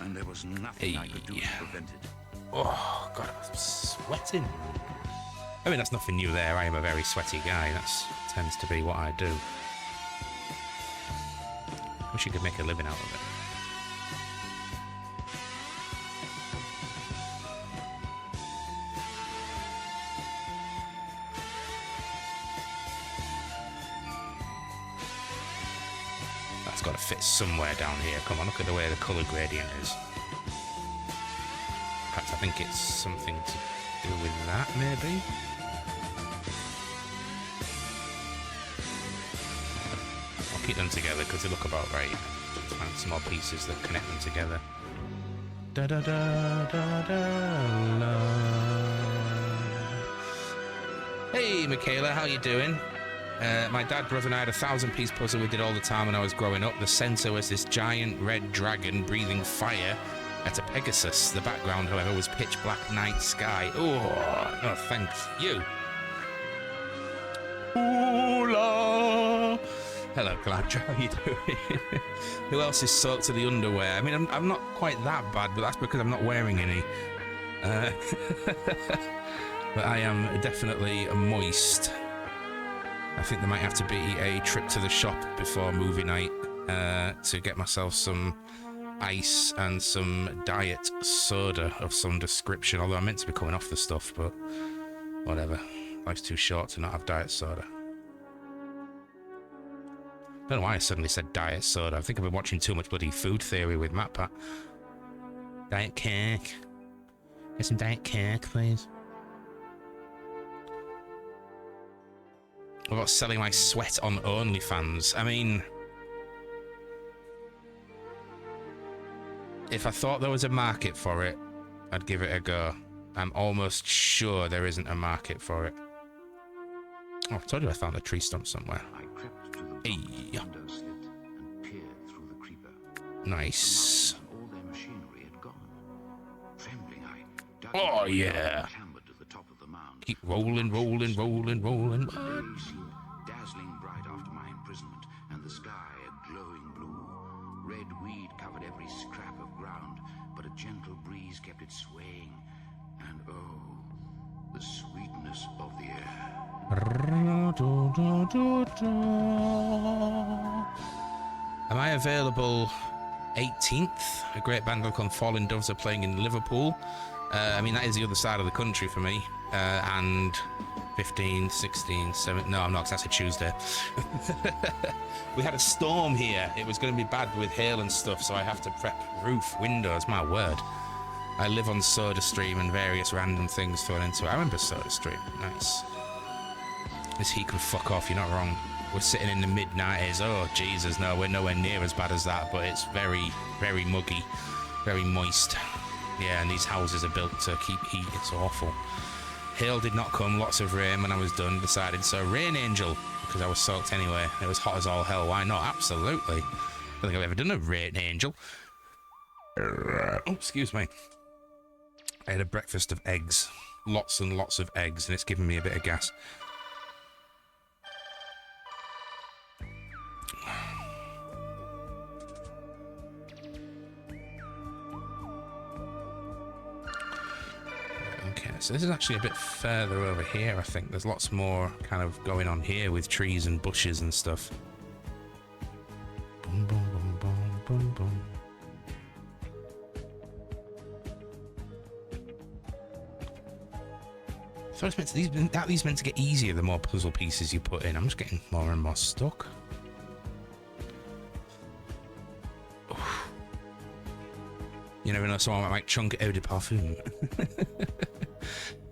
and there was nothing I could do to Hey. prevent it. Oh, God, I'm sweating. I mean, that's nothing new there. I am a very sweaty guy. That tends to be what I do. Wish you could make a living out of it. That's got to fit somewhere down here. Come on, look at the way the colour gradient is. In fact, I think it's something to do with that, maybe? them together because they look about right. Find some more pieces that connect them together. Da da da da da la. Hey, Michaela, how you doing? My dad, brother, and I had a 1,000-piece puzzle we did all the time when I was growing up. The center was this giant red dragon breathing fire at a Pegasus. The background, however, was pitch black night sky. Oh, no, thank you. Hola. Hello, Gladra, how you doing? Who else is soaked to the underwear? I mean, I'm not quite that bad, but that's because I'm not wearing any. But I am definitely moist. I think there might have to be a trip to the shop before movie night to get myself some ice and some diet soda of some description. Although I'm meant to be coming off the stuff, but whatever. Life's too short to not have diet soda. I don't know why I suddenly said diet soda. I think I've been watching too much bloody Food Theory with MatPat. Diet cake. Get some diet cake, please. What about selling my sweat on OnlyFans? I mean, if I thought there was a market for it, I'd give it a go. I'm almost sure there isn't a market for it. Oh, I told you I found a tree stump somewhere. I crept to the Hey. window slit and peered through the creeper. Nice. All their machinery had gone. Trembling, I dug Oh, into the window yeah. and clambered to the top of the mound. Keep rolling, rolling, rolling, rolling. The day seemed dazzling bright after my imprisonment, and the sky a glowing blue. Red weed covered every scrap of ground, but a gentle breeze kept it swaying. And oh, the sweetness of the air. Am I available 18th? A great band called Falling Doves are playing in Liverpool. I mean, that is the other side of the country for me. And 15, 16, 17... No, I'm not, 'cause that's a Tuesday. We had a storm here. It was going to be bad with hail and stuff, so I have to prep roof, windows, my word. I live on SodaStream and various random things thrown into it. I remember SodaStream. Nice. This heat could fuck off, you're not wrong. We're sitting in the mid-90s. Oh, Jesus, no, we're nowhere near as bad as that, but it's very, very muggy, very moist. Yeah, and these houses are built to keep heat. It's awful. Hail did not come, lots of rain when I was done. Decided, so rain angel, because I was soaked anyway. It was hot as all hell, why not? Absolutely. I don't think I've ever done a rain angel. Oh, excuse me. I had a breakfast of eggs. Lots and lots of eggs, and it's giving me a bit of gas. Okay, so this is actually a bit further over here, I think. There's lots more kind of going on here with trees and bushes and stuff. Boom, boom, boom, boom, boom, boom. So it's meant to, these meant to get easier the more puzzle pieces you put in. I'm just getting more and more stuck. Oof. You never know, someone might chunk eau de parfum.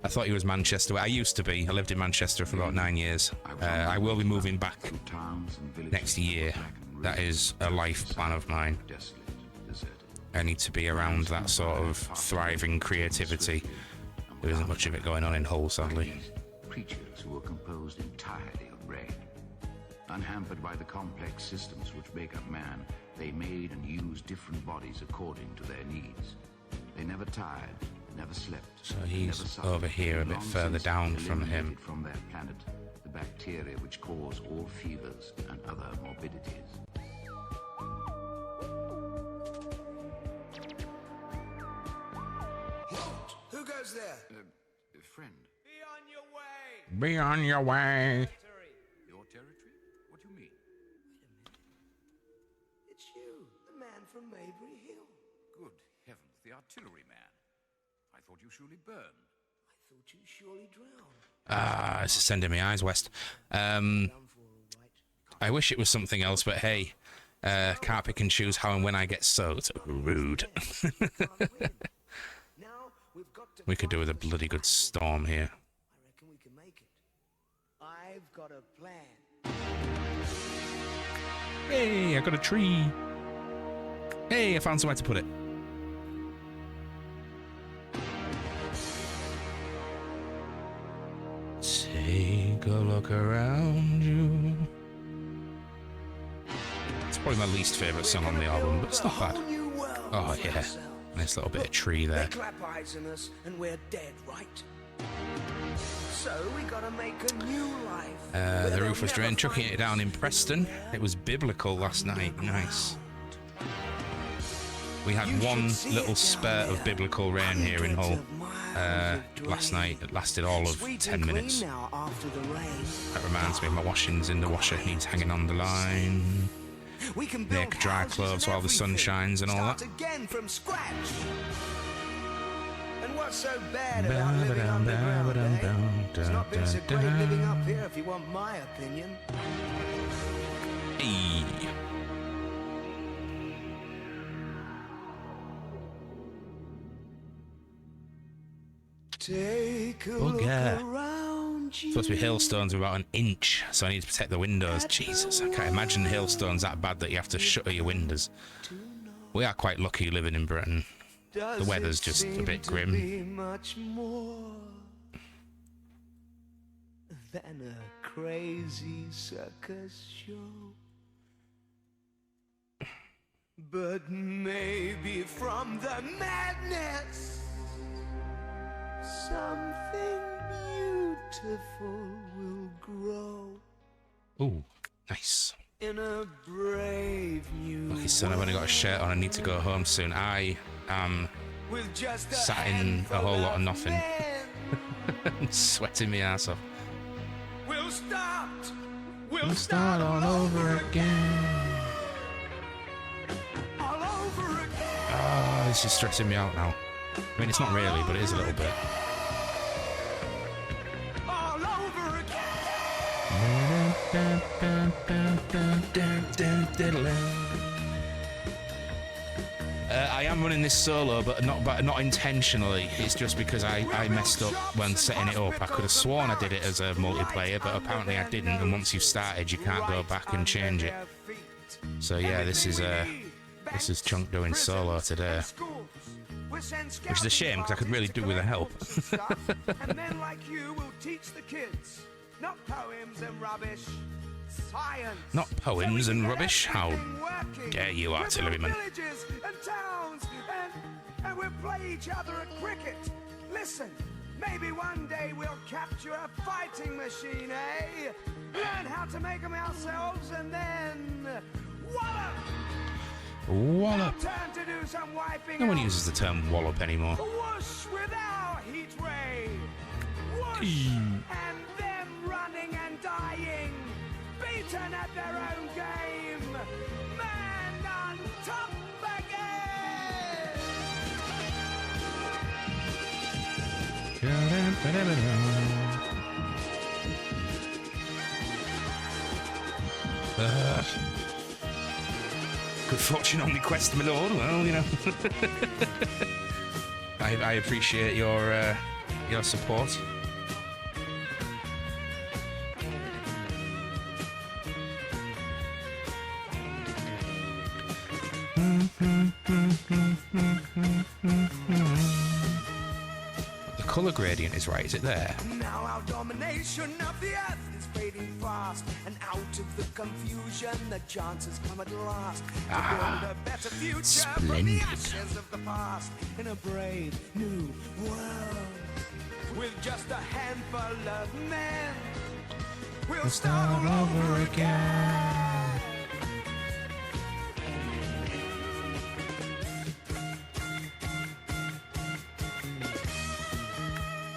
I thought he was Manchester. I used to be. I lived in Manchester for about 9 years. I will be moving back next year. That is a life plan of mine. I need to be around that sort of thriving creativity. There isn't much of it going on in Hull, sadly. Creatures who were composed entirely of brain. Unhampered by the complex systems which make up man, they made and used different bodies according to their needs. They never tired, never slept. So he's over here a bit further down from him. From their planet, the bacteria which cause all fevers and other morbidities. Who goes there? Friend. Be on your way. Be on your way. Your territory? What do you mean? It's you, the man from Maybury Hill. Good heavens, the artillery man. I thought you surely burned. I thought you surely drowned. Ah, it's sending me eyes west. Done for all right. I wish it was something else, but hey, can't pick and choose how and when I get soaked. Rude. Now we've got to We could do with a bloody good storm here. I reckon we can make it. I've got a plan. Hey, I got a tree. Hey, I found somewhere to put it. Take a look around you. It's probably my least favourite song on the album, but it's not bad. Oh yeah, nice little bit of tree there. They clap eyes on us and we're dead, right? So we gotta make a new life. The roof was drained, chucking it down in Preston. It was biblical last night. Nice. We had one little spurt of biblical rain here in Hull last night. It lasted all of 10 minutes. That reminds me, my washing's in the washer. Needs hanging on the line. Make dry clothes while the sun shines and all that. Again from scratch. And what's so bad about living underground, eh? It's not been so great living up here, if you want my opinion. Hey. Take a Oh, look yeah. around you. Supposed to be hailstones of about an inch, so I need to protect the windows. Jesus, I can't imagine hailstones that bad that you have to shutter your windows. We are quite lucky living in Britain. The weather's just a bit grim. Much more than a crazy circus show. But maybe from the madness something beautiful will grow. Ooh, nice. In a brave new Lucky son, I've only got a shirt on. I need to go home soon. I am with just a sat in a whole lot of nothing. men. Sweating my ass off. We'll start All over again. all over again. Oh, this is stressing me out now. I mean, it's not really, but it is a little bit. All over again. I am running this solo, but not intentionally. It's just because I messed up when setting it up. I could have sworn I did it as a multiplayer, but apparently I didn't. And once you've started, you can't go back and change it. So yeah, this is Chunk doing solo today, which is a shame because I could really do with a help. And men like you will teach the kids, not poems and rubbish. Science. Not poems and rubbish. How Working. dare you, We'll artilleryman? build villages and towns, and we'll play each other at cricket. Listen, maybe one day we'll capture a fighting machine, eh? Learn how to make them ourselves, and then wallop. Wallop. Turn to do some wiping. No one out. uses the term wallop anymore. Whoosh with our heat ray. Whoosh, and them running and dying, beaten at their own game. Man on top again. Good fortune on the quest, my lord. Well, you know. I appreciate your support. The colour gradient is right, is it there? Now our domination of the earth is fading fast, and out of the confusion the chances come at last to build a better future from the splendid. ashes of the past in a brave new world. With just a handful of men, we'll start all over again.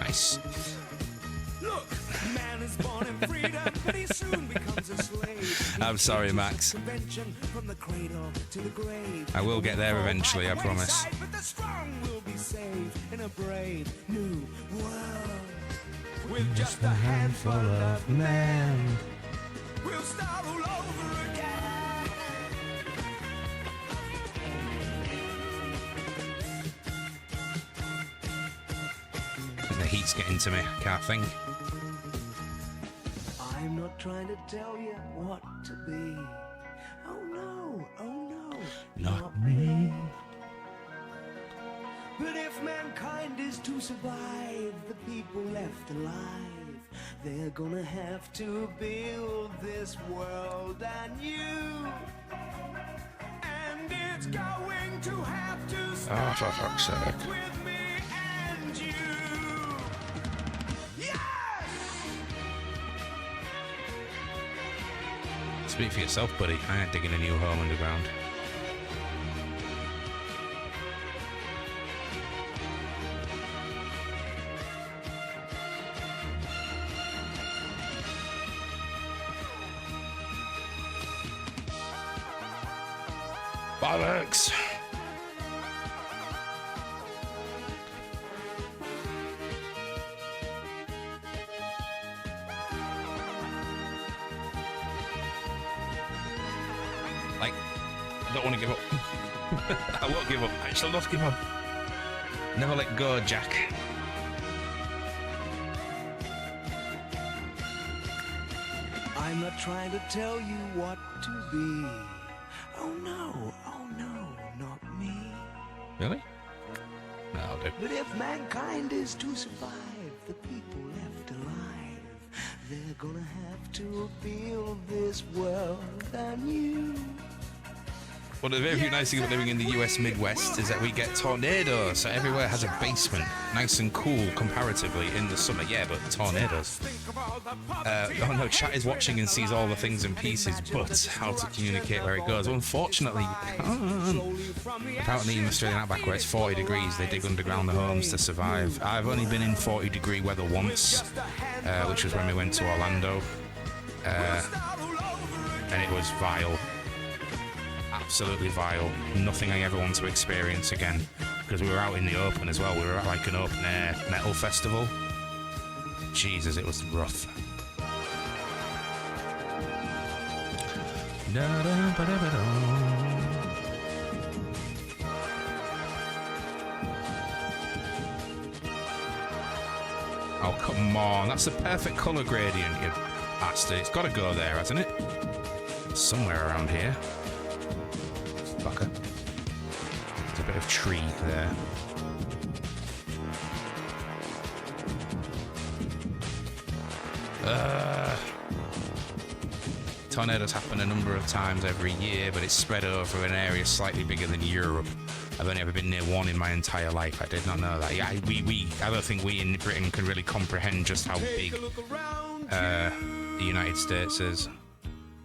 Nice. Look, man is born in freedom, but he soon becomes a slave. I'm sorry, Max. Convention from the cradle to the grave. I will get there eventually, I promise. But the strong will be saved in a brave new world. With just a handful of men, we'll start all over again. The heat's getting to me. Can't think. I'm not trying to tell you what to be. Oh Not me. But if mankind is to survive, the people left alive, they're gonna have to build this world anew. And it's going to have to start for fuck's sake. with me and you. Yes! Speak for yourself, buddy. I ain't digging a new home underground. Bollocks! Like, I don't want to give up. I won't give up. I shall not give up. Never let go, Jack. I'm not trying to tell you what to be. Oh no, not me. Really? No, I'll do. But if mankind is to survive, the people left alive, they're gonna have to build this world anew. One of the very few nice things about living in the US Midwest is that we get tornadoes, so everywhere has a basement. Nice and cool comparatively in the summer, yeah, but tornadoes. Oh no, chat is watching and sees all the things in pieces, but how to communicate where it goes. Well, unfortunately, you can't. Apparently in the Australian outback where it's 40 degrees, they dig underground the homes to survive. I've only been in 40-degree weather once, which was when we went to Orlando, and it was vile. Absolutely vile. Nothing I ever want to experience again, because we were out in the open as well. We were at like an open air metal festival. Jesus, it was rough. Oh, come on. That's the perfect colour gradient, you bastard. It's got to go there, hasn't it? Somewhere around here. Fucker. There's a bit of tree there. Tornadoes happen a number of times every year, but it's spread over an area slightly bigger than Europe. I've only ever been near one in my entire life. I did not know that. Yeah, I don't think we in Britain can really comprehend just how big the United States is.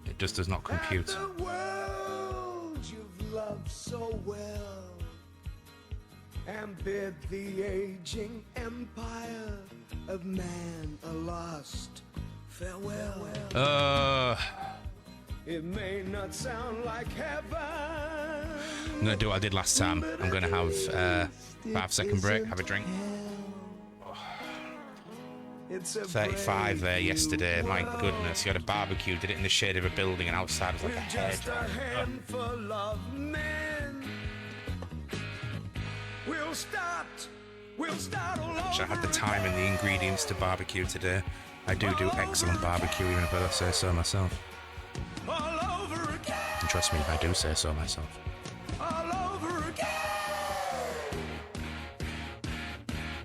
It just does not compute. The world you've loved so well, and bid the aging empire of man a last farewell. It may not sound like heaven. I'm going to do what I did last time. I'm going to have a 5-second break, have a drink. 35 there yesterday, my goodness. You had a barbecue, did it in the shade of a building, and outside was like a handful of men. We'll start all over. I had the time and the ingredients to barbecue today. I do excellent barbecue, even if I don't say so myself. All over again. And trust me, I do say so myself. All over again.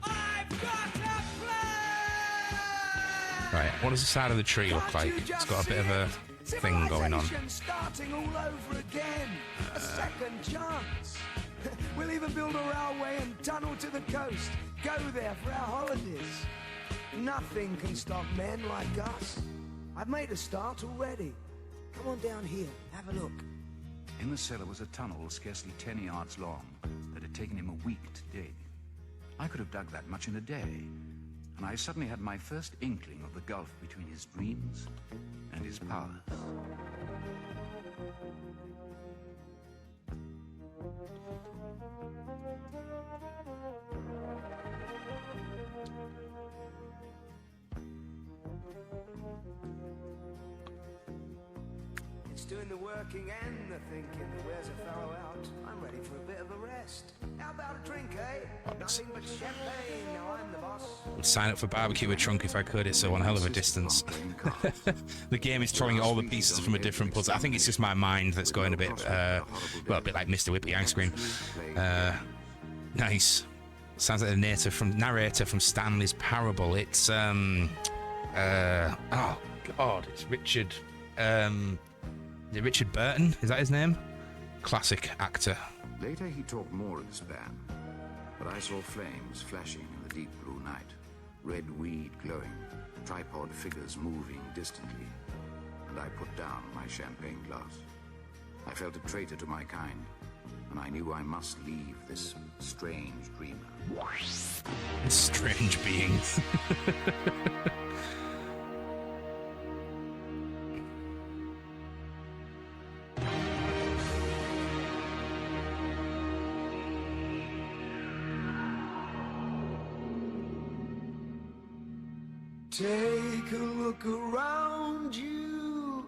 I've got a plan. Right, what does the side of the tree look like? It's got a bit of a thing going on. Starting all over again. A second chance. We'll even build a railway and tunnel to the coast. Go there for our holidays. Nothing can stop men like us. I've made a start already. Come on down here, have a look. In the cellar was a tunnel scarcely 10 yards long that had taken him a week to dig. I could have dug that much in a day, and I suddenly had my first inkling of the gulf between his dreams and his powers. It's doing the working and the thinking that wears a fellow out. I'm ready for a bit of a rest. How how about a drink, eh? Nothing but champagne. Now I'm the boss. Would sign up for barbecue with Trunk if I could. It's one hell of a distance. The game is throwing all the pieces from a different puzzle. I think it's just my mind that's going a bit, well, a bit like Mr. Whippy ice cream. Nice. Sounds like the narrator from Stanley's Parable. It's oh God, it's Richard. Is it Richard Burton? Is that his name? Classic actor. Later he talked more of this band, but I saw flames flashing in the deep blue night, red weed glowing, tripod figures moving distantly, and I put down my champagne glass. I felt a traitor to my kind, and I knew I must leave this strange dreamer. Strange being. Take a look around you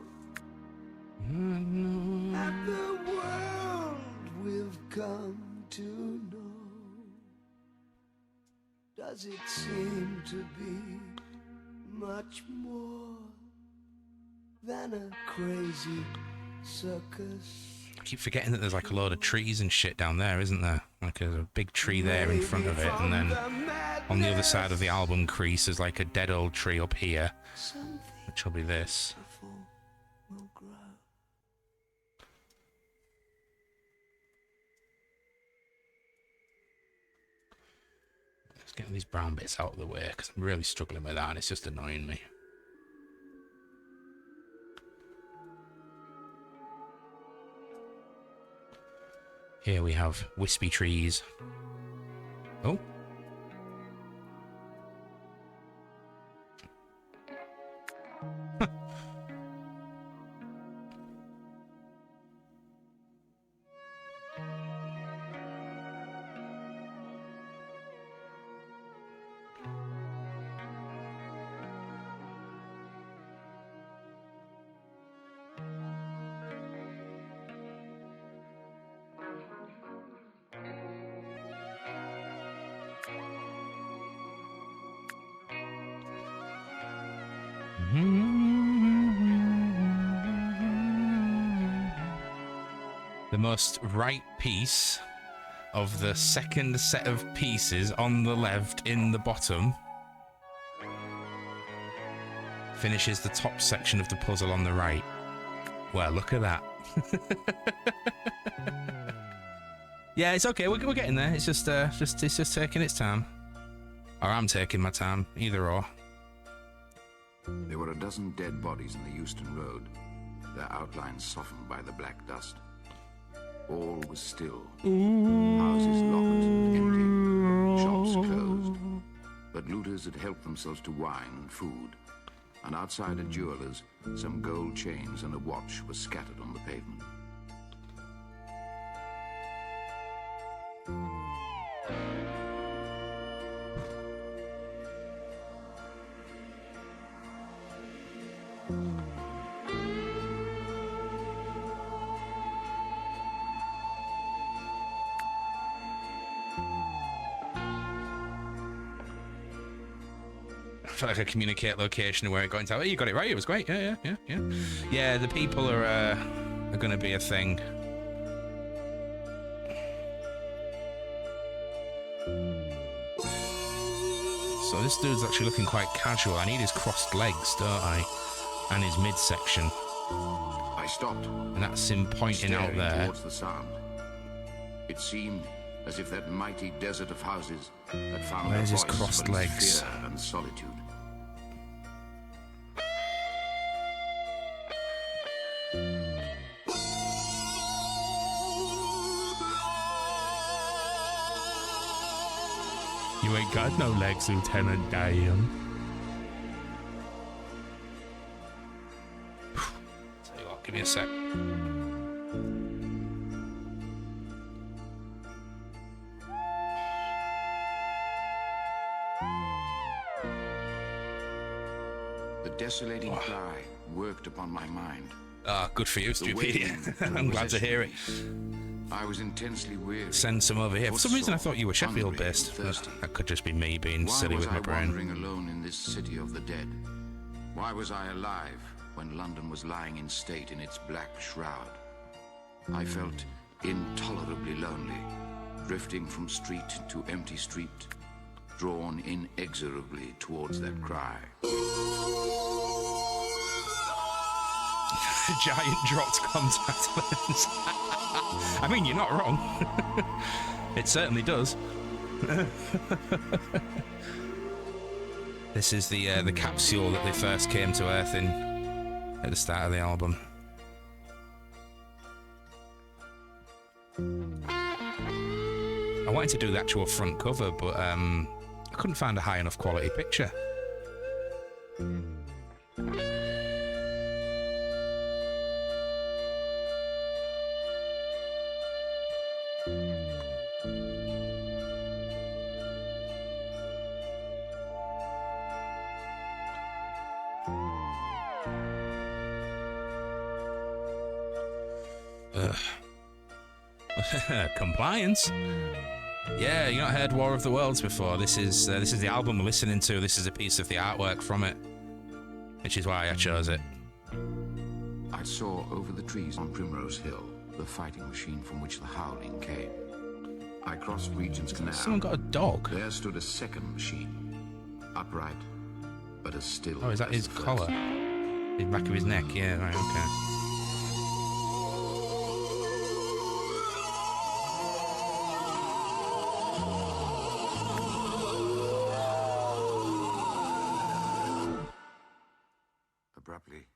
at the world we've come to know. Does it seem to be much more than a crazy circus? I keep forgetting that there's like a load of trees and shit down there, isn't there? Like there's a big tree there in front of it, and then on the other side of the album crease is like a dead old tree up here, which will be this. Let's get these brown bits out of the way because I'm really struggling with that and it's just annoying me. Here we have wispy trees. Oh. The most right piece of the second set of pieces on the left in the bottom finishes the top section of the puzzle on the right. Well, look at that. Yeah, it's okay. We're getting there. It's just taking its time, or I'm taking my time. Either or. There were a dozen dead bodies in the Euston Road, their outlines softened by the black dust. All was still. Houses locked and empty, shops closed. But looters had helped themselves to wine and food. And outside a jeweller's, some gold chains and a watch were scattered on the pavement. I could communicate location and where it got into. Oh, you got it right. It was great. Yeah. Yeah, the people are going to be a thing. So this dude's actually looking quite casual. I need his crossed legs, don't I? And his midsection. I stopped. And that's him pointing out there. Towards the sound. It seemed as if that mighty desert of houses had found Where's a his voice crossed for its legs? fear and solitude. You ain't got no legs, Lieutenant Dan. Tell you what, give me a sec. The desolating cry worked upon my mind. Ah, good for you, The stupid. wailing, I'm glad to hear it. I was intensely weary. Send some over here. For some reason, I thought you were Hungry and Sheffield-based. thirsty. That could just be me being silly with Why my was I brain. wandering alone in this city of the dead? Why was I alive when London was lying in state in its black shroud? I felt intolerably lonely, drifting from street to empty street, drawn inexorably towards that cry. Giant dropped contact lens. I mean, you're not wrong. It certainly does. This is the capsule that they first came to Earth in at the start of the album. I wanted to do the actual front cover, but I couldn't find a high enough quality picture. Compliance. Yeah, you not heard War of the Worlds before. This is the album we're listening to. This is a piece of the artwork from it, which is why I chose it. I saw over the trees on Primrose Hill the fighting machine from which the howling came. I crossed Regent's Canal. Someone got a dog. There stood a second machine, upright, but as still. Oh, is that as his the first. collar? The back of his neck. Yeah, right. Okay. Abruptly,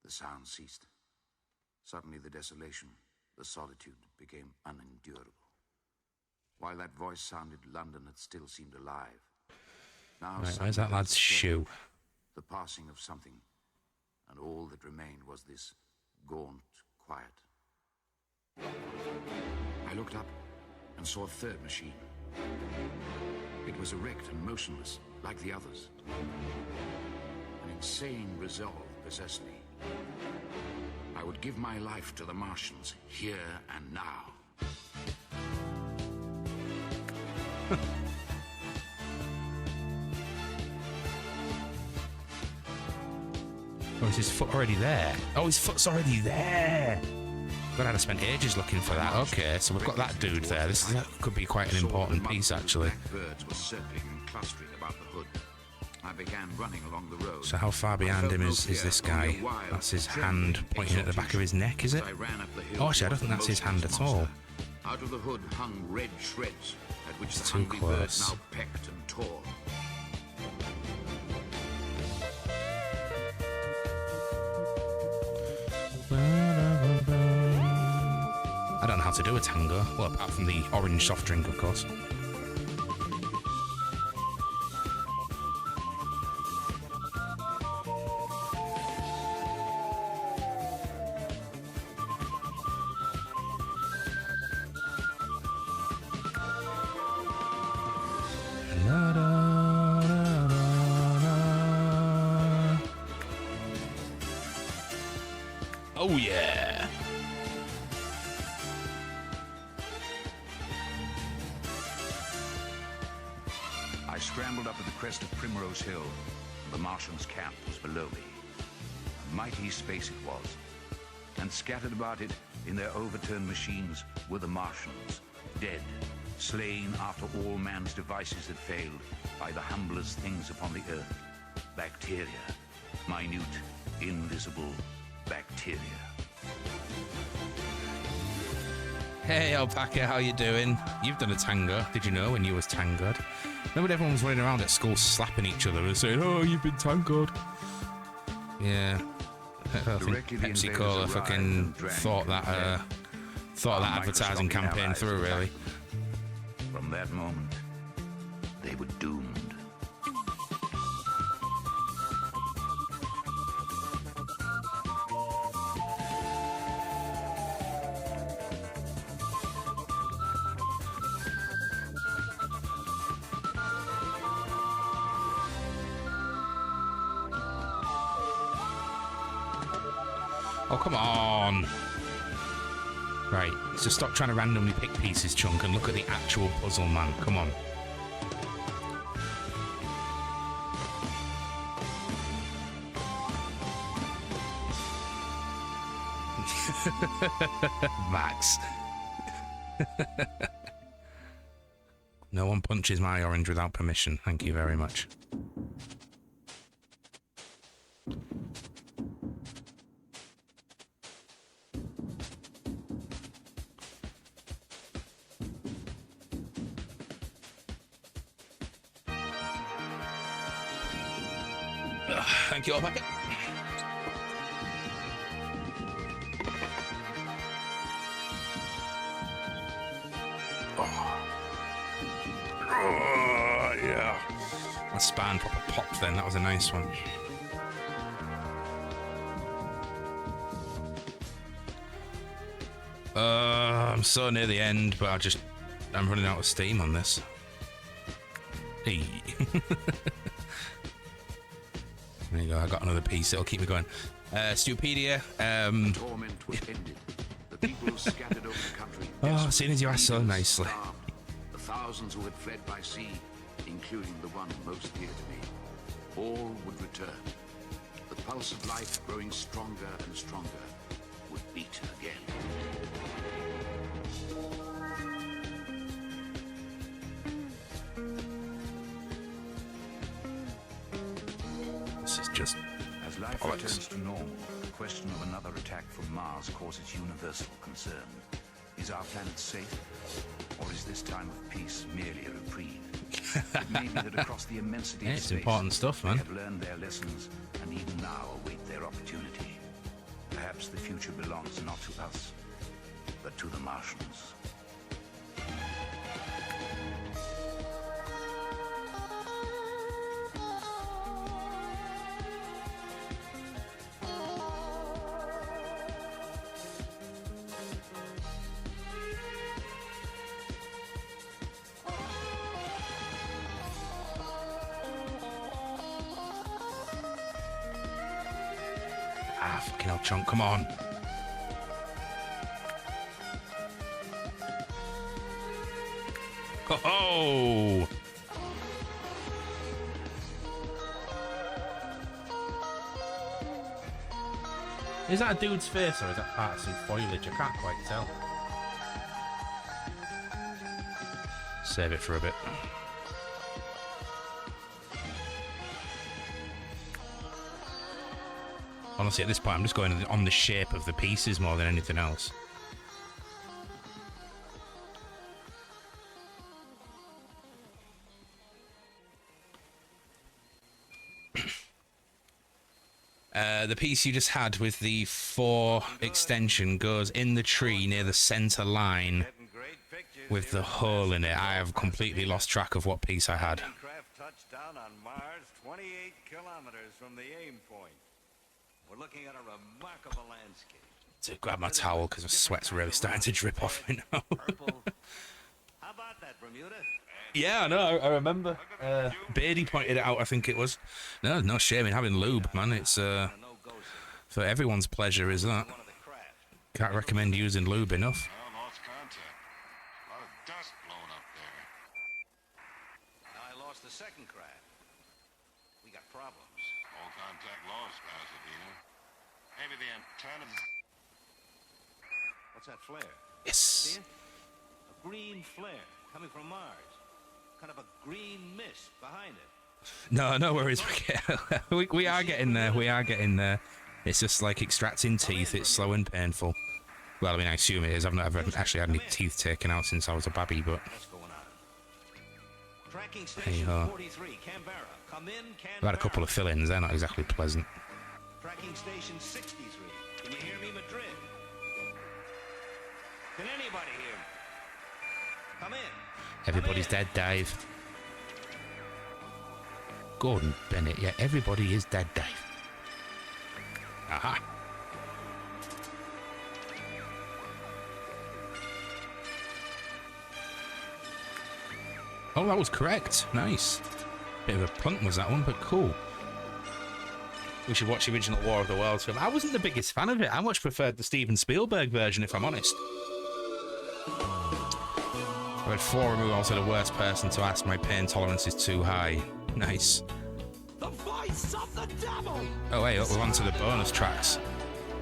the sound ceased. Suddenly, the desolation, the solitude became unendurable. While that voice sounded, London had still seemed alive. Now, Right, where's that lad's shoe? the passing of something, and all that remained was this gaunt quiet. I looked up and saw a third machine. It was erect and motionless, like the others. An insane resolve possessed me. I would give my life to the Martians, here and now. Oh, is his foot already there? Oh, his foot's already there. God, I'd have spent ages looking for that. Okay, so we've got that dude there. That could be quite an important piece, actually. Birds were circling and clustering about the hood. I began running along the road. So how far behind him is this guy? That's his hand pointing at the back of his neck, is it? Oh, actually, I don't think that's his hand at all. Out of the hood hung red shreds, at which It's the too hungry birds close. now pecked and tore. I don't know how to do a tango. Well, apart from the orange soft drink, of course. Oh yeah. I scrambled up to the crest of Primrose Hill. The Martians' camp was below me. A mighty space it was. And scattered about it in their overturned machines were the Martians, dead, slain after all man's devices had failed by the humblest things upon the earth. Bacteria. Minute, invisible bacteria. Hey, Alpaca, how you doing? You've done a tango. Did you know when you was tangoed? Remember everyone was running around at school slapping each other and saying, "Oh, you've been tangoed." Yeah. I think Directly the Pepsi invaders Cola arrived fucking and drank thought and that fed. advertising Microscopic campaign allies through, really. attacked. From that moment, they were doomed. Oh, come on. Right, so stop trying to randomly pick pieces, Chunk, and look at the actual puzzle, man. Come on. Max. No one punches my orange without permission. Thank you very much. Thank you, Alpaca. Oh, yeah. My spine proper popped then. That was a nice one. I'm so near the end, but I'm running out of steam on this. Hey. There you go, I got another piece, it'll keep me going. Stupedia, Torment was ended. The people scattered over the country. Oh, seeing as you asked so nicely. Starved. The thousands who had fled by sea, including the one most dear to me, all would return. The pulse of life, growing stronger and stronger, would beat again. This is just As life bollocks. returns to normal, the question of another attack from Mars causes universal concern. Is our planet safe? Or is this time of peace merely a reprieve? It may be that across the immensity Yeah, of it's space, important stuff, man. they have learned their lessons and even now await their opportunity. Perhaps the future belongs not to us, but to the Martians. Ah, fucking hell, Chunk, come on. Oh! Is that a dude's face or is that part of some foliage? I can't quite tell. Save it for a bit. Honestly, at this point, I'm just going on the shape of the pieces more than anything else. The piece you just had with the 4 extension goes in the tree near the center line with the hole in it. I have completely lost track of what piece I had. Craft touched down on Mars 28 kilometers from the aim point. We're looking at a remarkable landscape. To grab my towel because my sweat's really starting to drip off me now. Purple. How about that, Bermuda? Yeah, I know. I remember. Beardy pointed it out. I think it was. No shame in having lube, man. It's for everyone's pleasure. Is that? One of the craft. Can't recommend using lube enough. Well, lost contact. A lot of dust blowing up there. Now I lost the second craft. We got problems. All contact lost, Pasadena. Maybe the antenna. What's that flare? Yes. See it? A green flare coming from Mars. Kind of a green mist behind it. No worries. We are getting there. We are getting there. It's just like extracting teeth. It's slow and painful. Well, I mean, I assume it is. I've never actually had any teeth taken out since I was a baby, but What's going on? Tracking Hey station ho. 43, Canberra. Come in, Canberra. I've had a couple of fill-ins. They're not exactly pleasant. Tracking station 63. Can you hear me, Madrid? Can anybody hear me? Come in. Everybody's dead, Dave. Gordon Bennett. Yeah, everybody is dead, Dave. Aha. Oh, that was correct. Nice. Bit of a punt was that one, but cool. We should watch the original War of the Worlds film. I wasn't the biggest fan of it. I much preferred the Steven Spielberg version, if I'm honest. I had 4 removed. Also, the worst person to ask. My pain tolerance is too high. Nice. The voice of the devil. Oh, wait, we're on to the bonus tracks.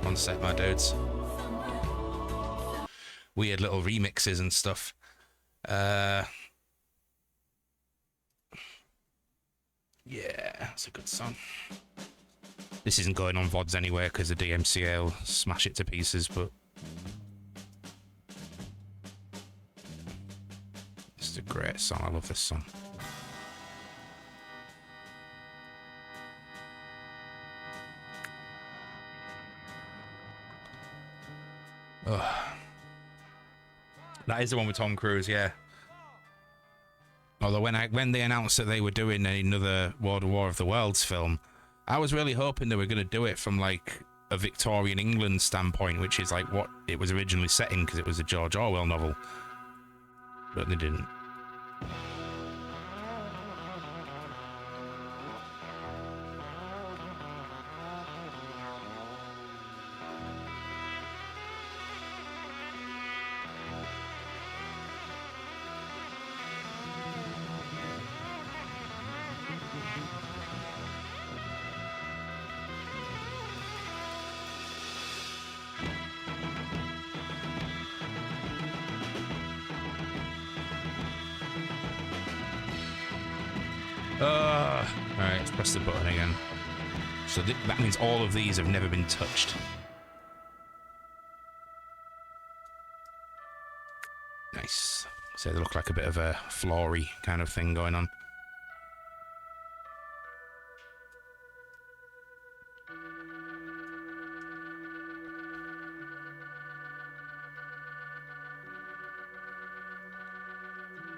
One sec, my dudes. Weird little remixes and stuff. Yeah, that's a good song. This isn't going on VODs anyway because the DMCA will smash it to pieces, but it's a great song. I love this song. Oh. That is the one with Tom Cruise, yeah. Although when they announced that they were doing another War of the Worlds film, I was really hoping they were going to do it from like a Victorian England standpoint, which is like what it was originally set in because it was a George Orwell novel. But they didn't. Alright, let's press the button again. So that means all of these have never been touched. Nice. So they look like a bit of a floor-y kind of thing going on.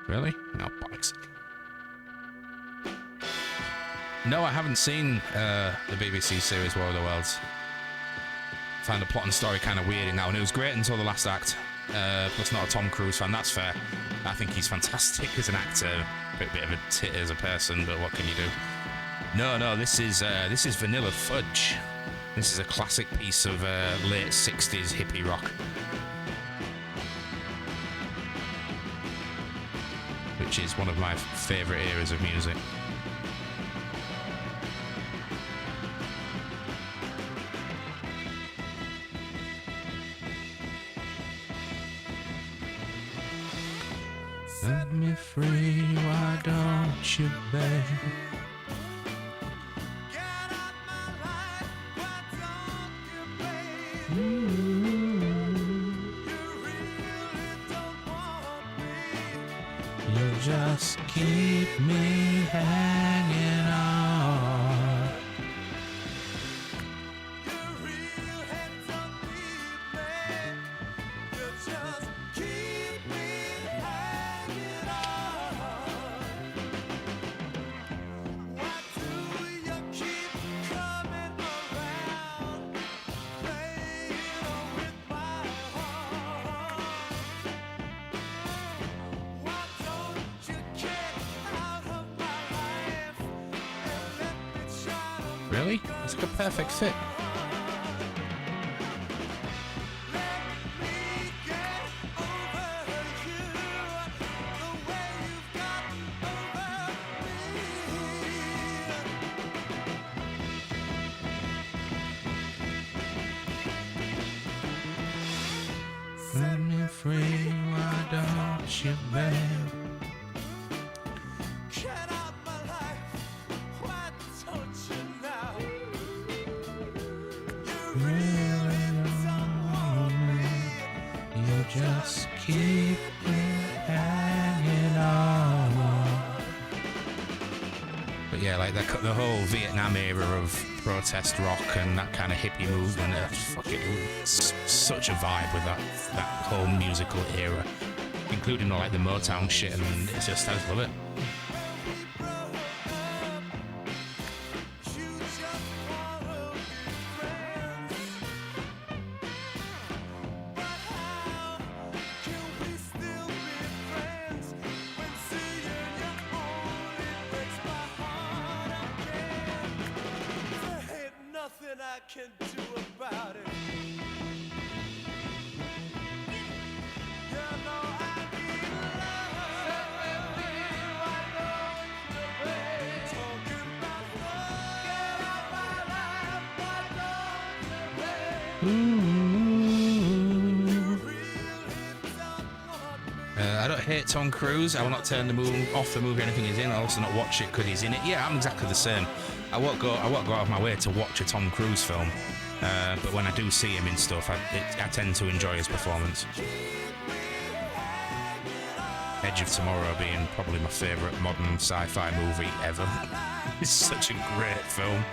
Really? No, bollocks. No, I haven't seen the BBC series War of the Worlds. I find the plot and story kind of weird now, and it was great until the last act. Plus, not a Tom Cruise fan, that's fair. I think he's fantastic as an actor, a bit of a tit as a person, but what can you do? No, this is Vanilla Fudge. This is a classic piece of late 60s hippie rock. Which is one of my favourite eras of music. Set me free, why don't you, babe? Get out my life, why don't you, babe? You really don't want me. You just keep me hanging on. Your real hands on me, babe. You just keep me hanging on. Why do you keep coming around, playing with my heart? Why don't you get out of my life and let me try to Really? It's like a perfect fit. let me get over you the way you've gotten over me. Set me free, why don't you, babe? Get out my life, why don't you now? You really don't want me. You just keep me hanging on. But yeah, like the whole Vietnam era of protest rock and that kind of hippie movement, it's such a vibe with that whole musical era, including all like the Motown shit, and it's just, I just love it. You just wanna be friends. But how can we still be friends when seeing you only breaks my heart again? There ain't nothing I can do about it. You know I don't hate Tom Cruise. I will not turn the movie off the movie or anything he's in. I'll also not watch it because he's in it. Yeah, I'm exactly the same. I won't go out of my way to watch a Tom Cruise film. But when I do see him in stuff, I tend to enjoy his performance. Edge of Tomorrow being probably my favourite modern sci-fi movie ever. It's such a great film.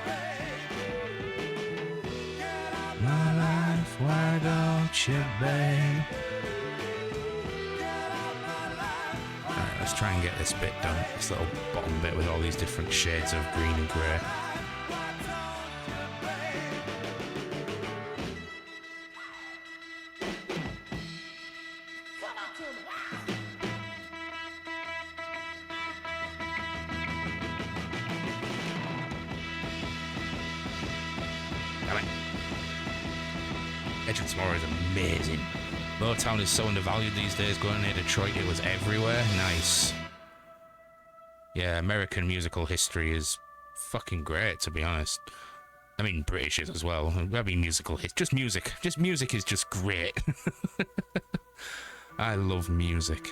My life, why don't you, babe? Alright, let's try and get this bit done. This little bottom bit with all these different shades of green and grey. Edge of Tomorrow is amazing. Motown is so undervalued these days. Going near Detroit, it was everywhere. Nice. Yeah, American musical history is fucking great, to be honest. I mean, British is as well. I mean, musical history. Just music. Just music is just great. I love music.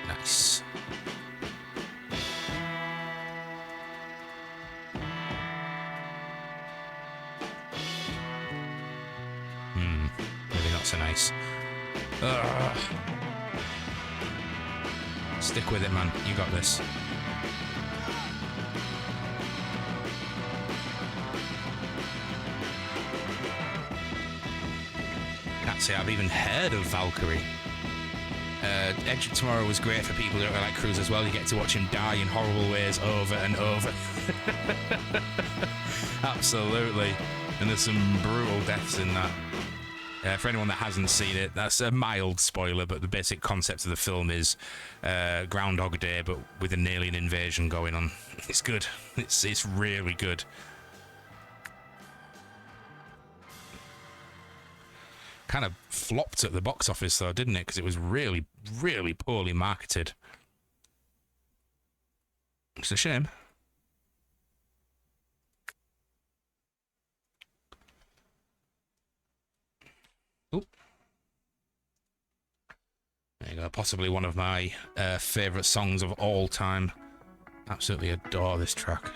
Nice. Maybe not so nice. Ugh. Stick with it, man. You got this. Can't say I've even heard of Valkyrie. Edge of Tomorrow was great for people who don't like Cruise as well. You get to watch him die in horrible ways over and over. Absolutely. And there's some brutal deaths in that. For anyone that hasn't seen it, that's a mild spoiler, but the basic concept of the film is Groundhog Day, but with an alien invasion going on. It's good. It's really good. Kind of flopped at the box office, though, didn't it? Because it was really, really poorly marketed. It's a shame. Oh. There you go. Possibly one of my favourite songs of all time. Absolutely adore this track.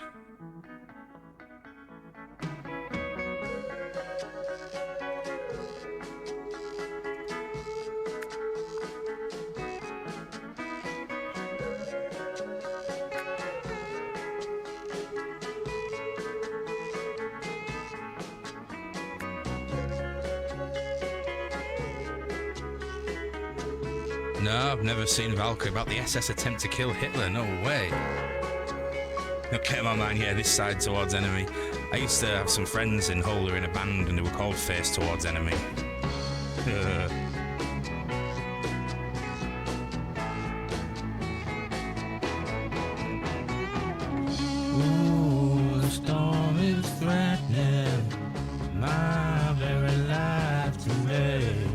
No, I've never seen Valkyrie. About the SS attempt to kill Hitler. No way. Okay, my man, yeah, this side towards enemy. I used to have some friends in Hull who were in a band and they were called Face Towards Enemy. Ooh, the storm is threatening my very life today.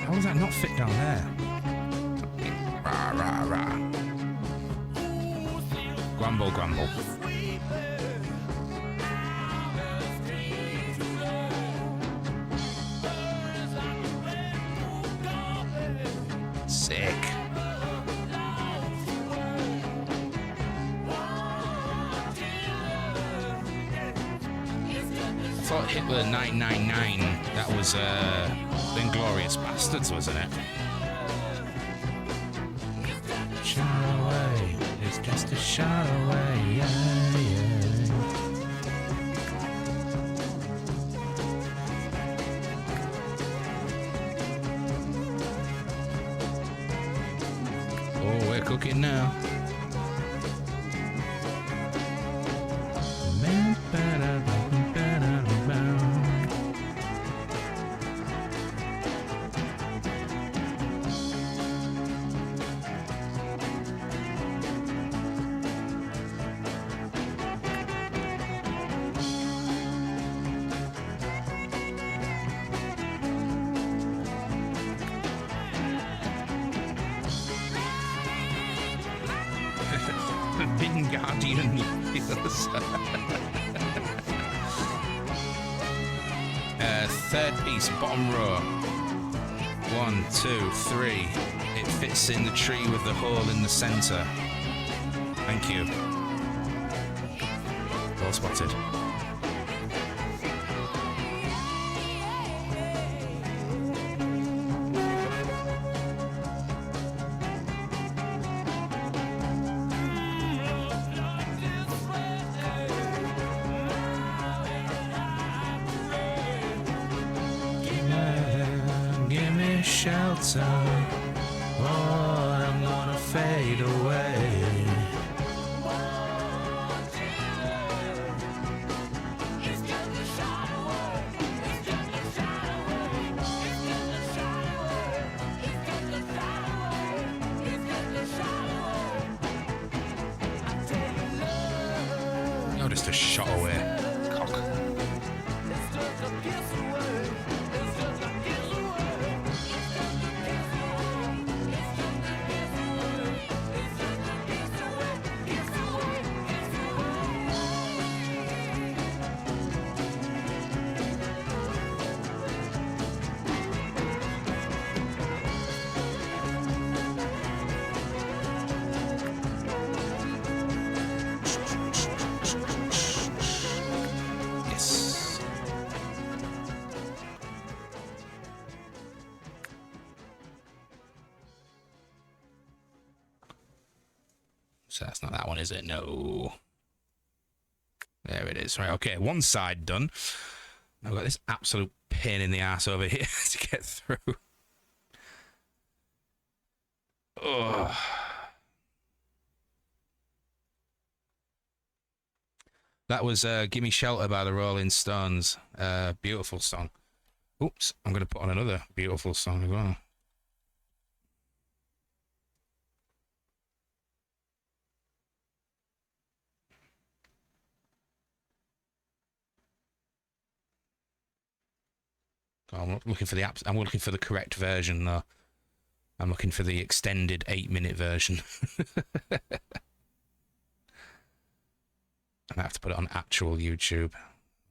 How does that not fit down there? Rah, rah, rah. Grumble, grumble. Sick. I thought Hitler 999, that was Inglourious Bastards, wasn't it? Shot away, it's just a shot away, yeah, yeah. Oh, we're cooking now. Guardian News. Third piece, bottom row. 1, 2, 3. It fits in the tree with the hole in the center. Thank you. Well spotted. Shelter, or I'm gonna fade away. Oh, just a shot away. Cock. So that's not that one, is it? No. There it is. Right, okay, one side done. I've got this absolute pain in the ass over here to get through. Oh. That was Gimme Shelter by the Rolling Stones. Beautiful song. Oops, I'm going to put on another beautiful song as well. I'm not looking for the apps. I'm looking for the correct version, though. I'm looking for the extended 8-minute version. I might have to put it on actual YouTube.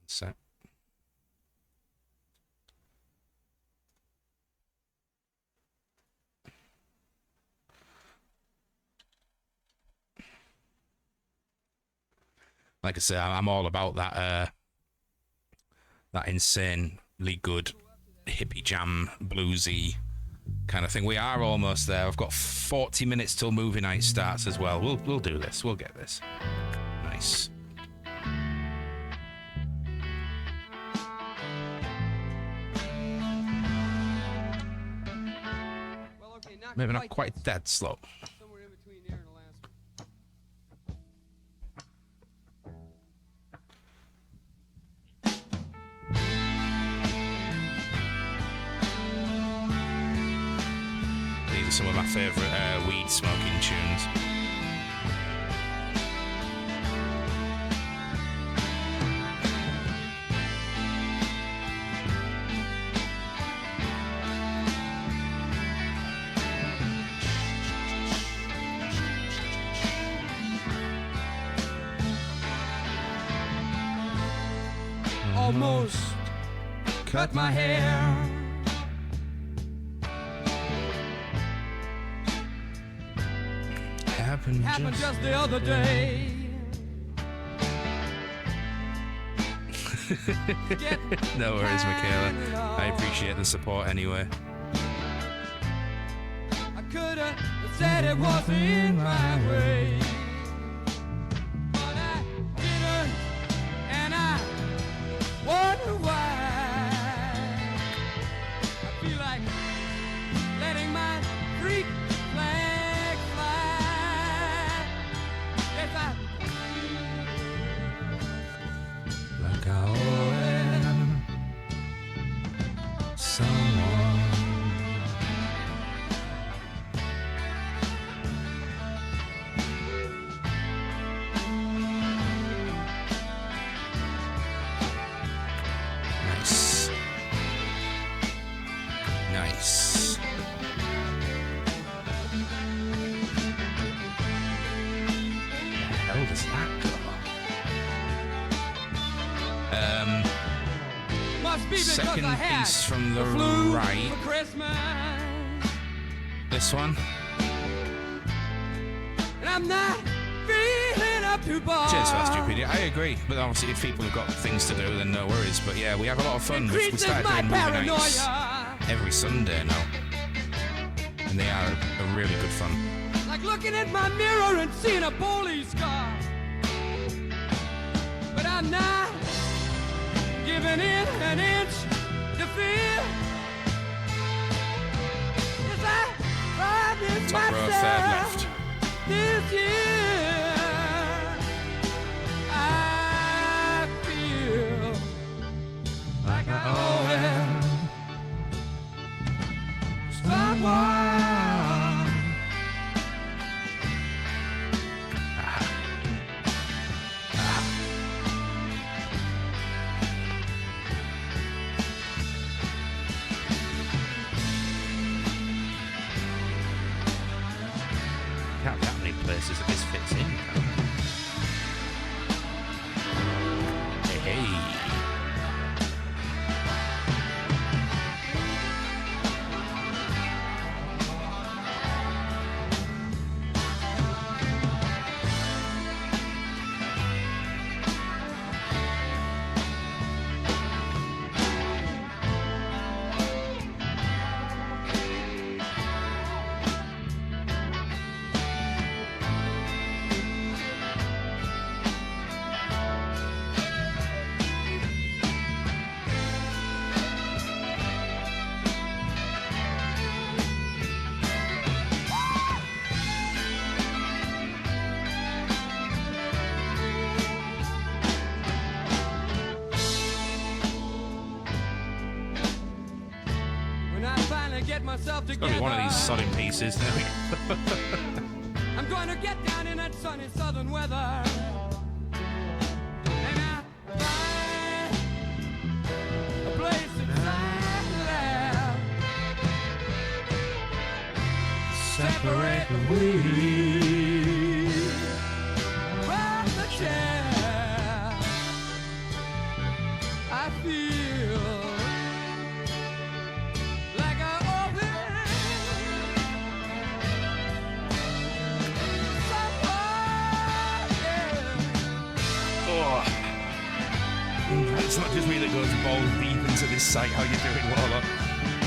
So. Like I say, I'm all about that. That insanely good hippie jam, bluesy kind of thing. We are almost there. I've got 40 minutes till movie night starts as well. We'll do this. We'll get this. Nice. Maybe not quite that slow. Somewhere in between there and the last one. These are some of my favourite weed smoking tunes. Almost cut my hair. Happened just the other day. No worries, Michaela. I appreciate the support anyway. I could have said it wasn't my way, but I didn't, and I wonder why. I feel like letting my freak flag fly. does that go? Must be because Second I had piece from the flu right. for Christmas. This one. And I'm not feeling up to bar. Cheers for that stupidity. I agree, but obviously if people have got things to do, then no worries. But yeah, we have a lot of fun. We Increases started my doing movie nights paranoia. every Sunday now, and they are a really good fun. Like looking at my mirror and seeing a bully scar. But I'm not giving in an inch to fear. As I promised Top row, third myself left. this year, I feel like I owe someone. Can't be that many places that this fits in, can it? Hey, hey. When I finally get myself It's together, gotta be one of these sodding pieces. There we go. I'm going to get down in that sunny southern weather. And I find a place inside there. Separate the wheat from the chair. I feel like I owe Oh. It's not just me that goes balls deep into this site. How you doing, Warlock?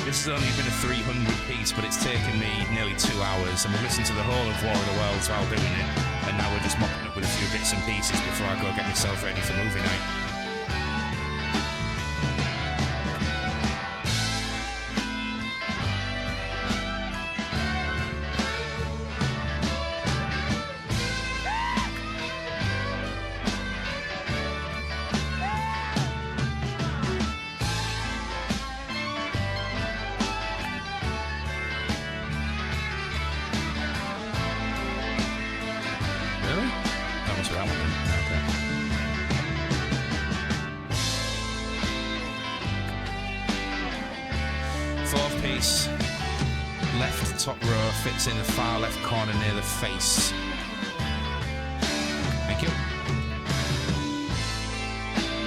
This has only been a 300 piece, but it's taken me nearly 2 hours, and we listened to the whole of War of the Worlds while doing it, and now we're just mopping up with a few bits and pieces before I go get myself ready for movie night. Really? That was wrong with them. Okay. Fourth piece, left top row, fits in the far left corner near the face. Thank you.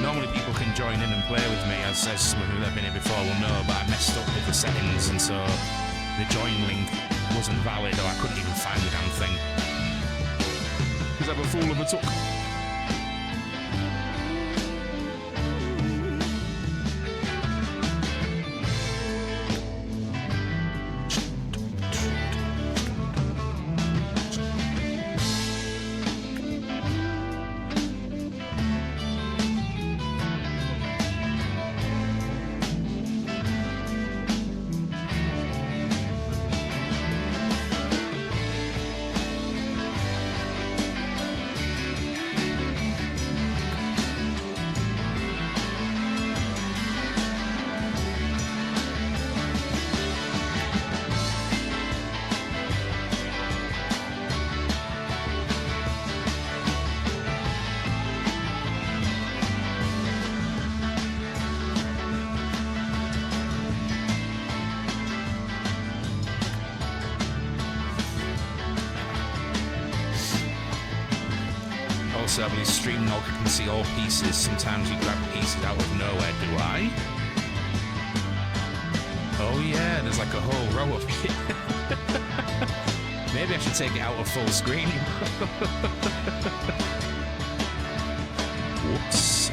Normally people can join in and play with me, as some of you that have been here before will know, but I messed up with the settings, and so the join link wasn't valid, or I couldn't even find the damn thing. Because I'm a fool of a tuck. also, I believe stream log can see all pieces. Sometimes you grab pieces out of nowhere. Do I? Oh yeah, there's like a whole row of it. Maybe I should take it out of full screen. Whoops.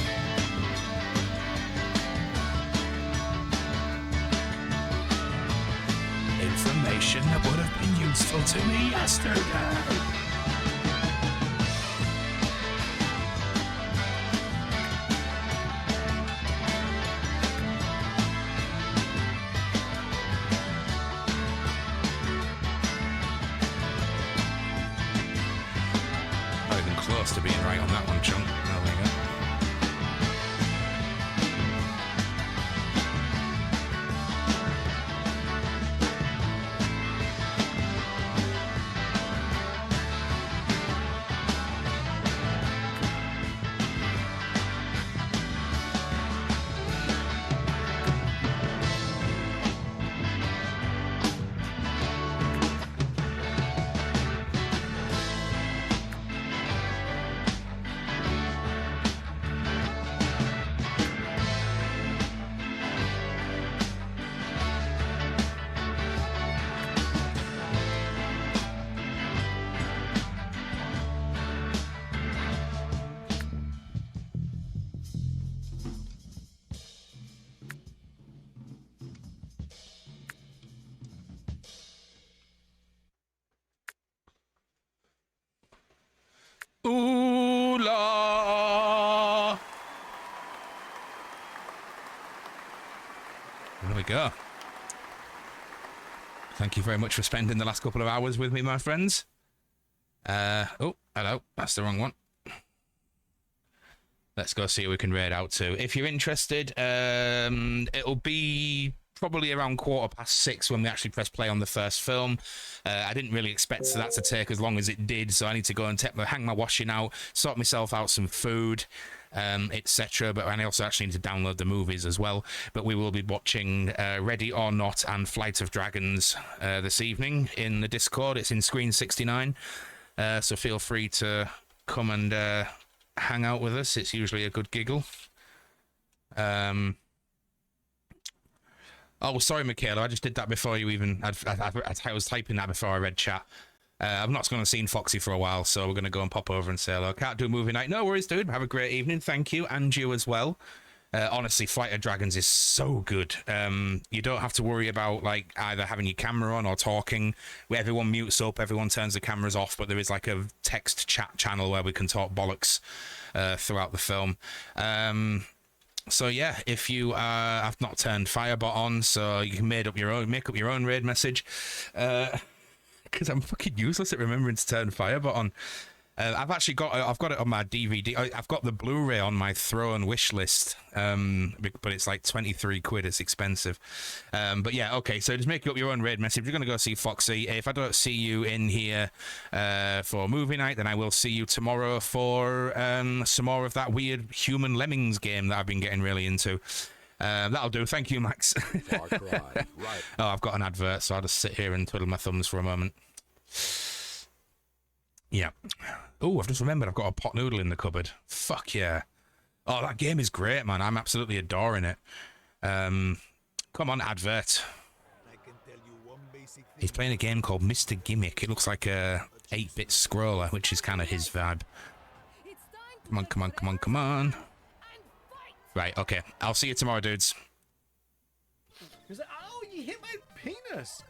Information that would have been useful to me yesterday. Not even close to being right on that one, chunk. Oh, there you go. Ooh la! There we go. Thank you very much for spending the last couple of hours with me, my friends. Oh, hello. That's the wrong one. Let's go see who we can raid out to. If you're interested, it'll be probably around 6:15 when we actually press play on the first film. I didn't really expect that to take as long as it did, so I need to go and hang my washing out, sort myself out some food, etc. But I also actually need to download the movies as well. But we will be watching Ready or Not and Flight of Dragons this evening in the Discord. It's in Screen 69, so feel free to come and hang out with us. It's usually a good giggle. Oh, sorry, Michaela. I just did that before you even... I was typing that before I read chat. I've not gone and seen Foxy for a while, so we're going to go and pop over and say hello. Can't do a movie night. No worries, dude. Have a great evening. Thank you. And you as well. Honestly, Flight of Dragons is so good. You don't have to worry about like either having your camera on or talking. Where everyone mutes up, everyone turns the cameras off, but there is like a text chat channel where we can talk bollocks throughout the film. So yeah, if you have not turned Firebot on, so you can make up your own raid message, because I'm fucking useless at remembering to turn Firebot on. I've got it on my DVD. I've got the Blu-ray on my Throne wish list, but it's like 23 quid. It's expensive. But yeah, okay. So just make up your own raid message. You're gonna go see Foxy. If I don't see you in here for movie night, then I will see you tomorrow for some more of that weird Human Lemmings game that I've been getting really into. That'll do. Thank you, Max. Far Cry, right. Oh, I've got an advert, so I'll just sit here and twiddle my thumbs for a moment. Yeah. Oh, I've just remembered I've got a pot noodle in the cupboard. Fuck yeah. Oh, that game is great, man. I'm absolutely adoring it. Come on, advert. He's playing a game called Mr. Gimmick. It looks like a 8-bit scroller, which is kind of his vibe. Come on, come on, come on, come on. Right, okay. I'll see you tomorrow, dudes. Oh, you hit my penis.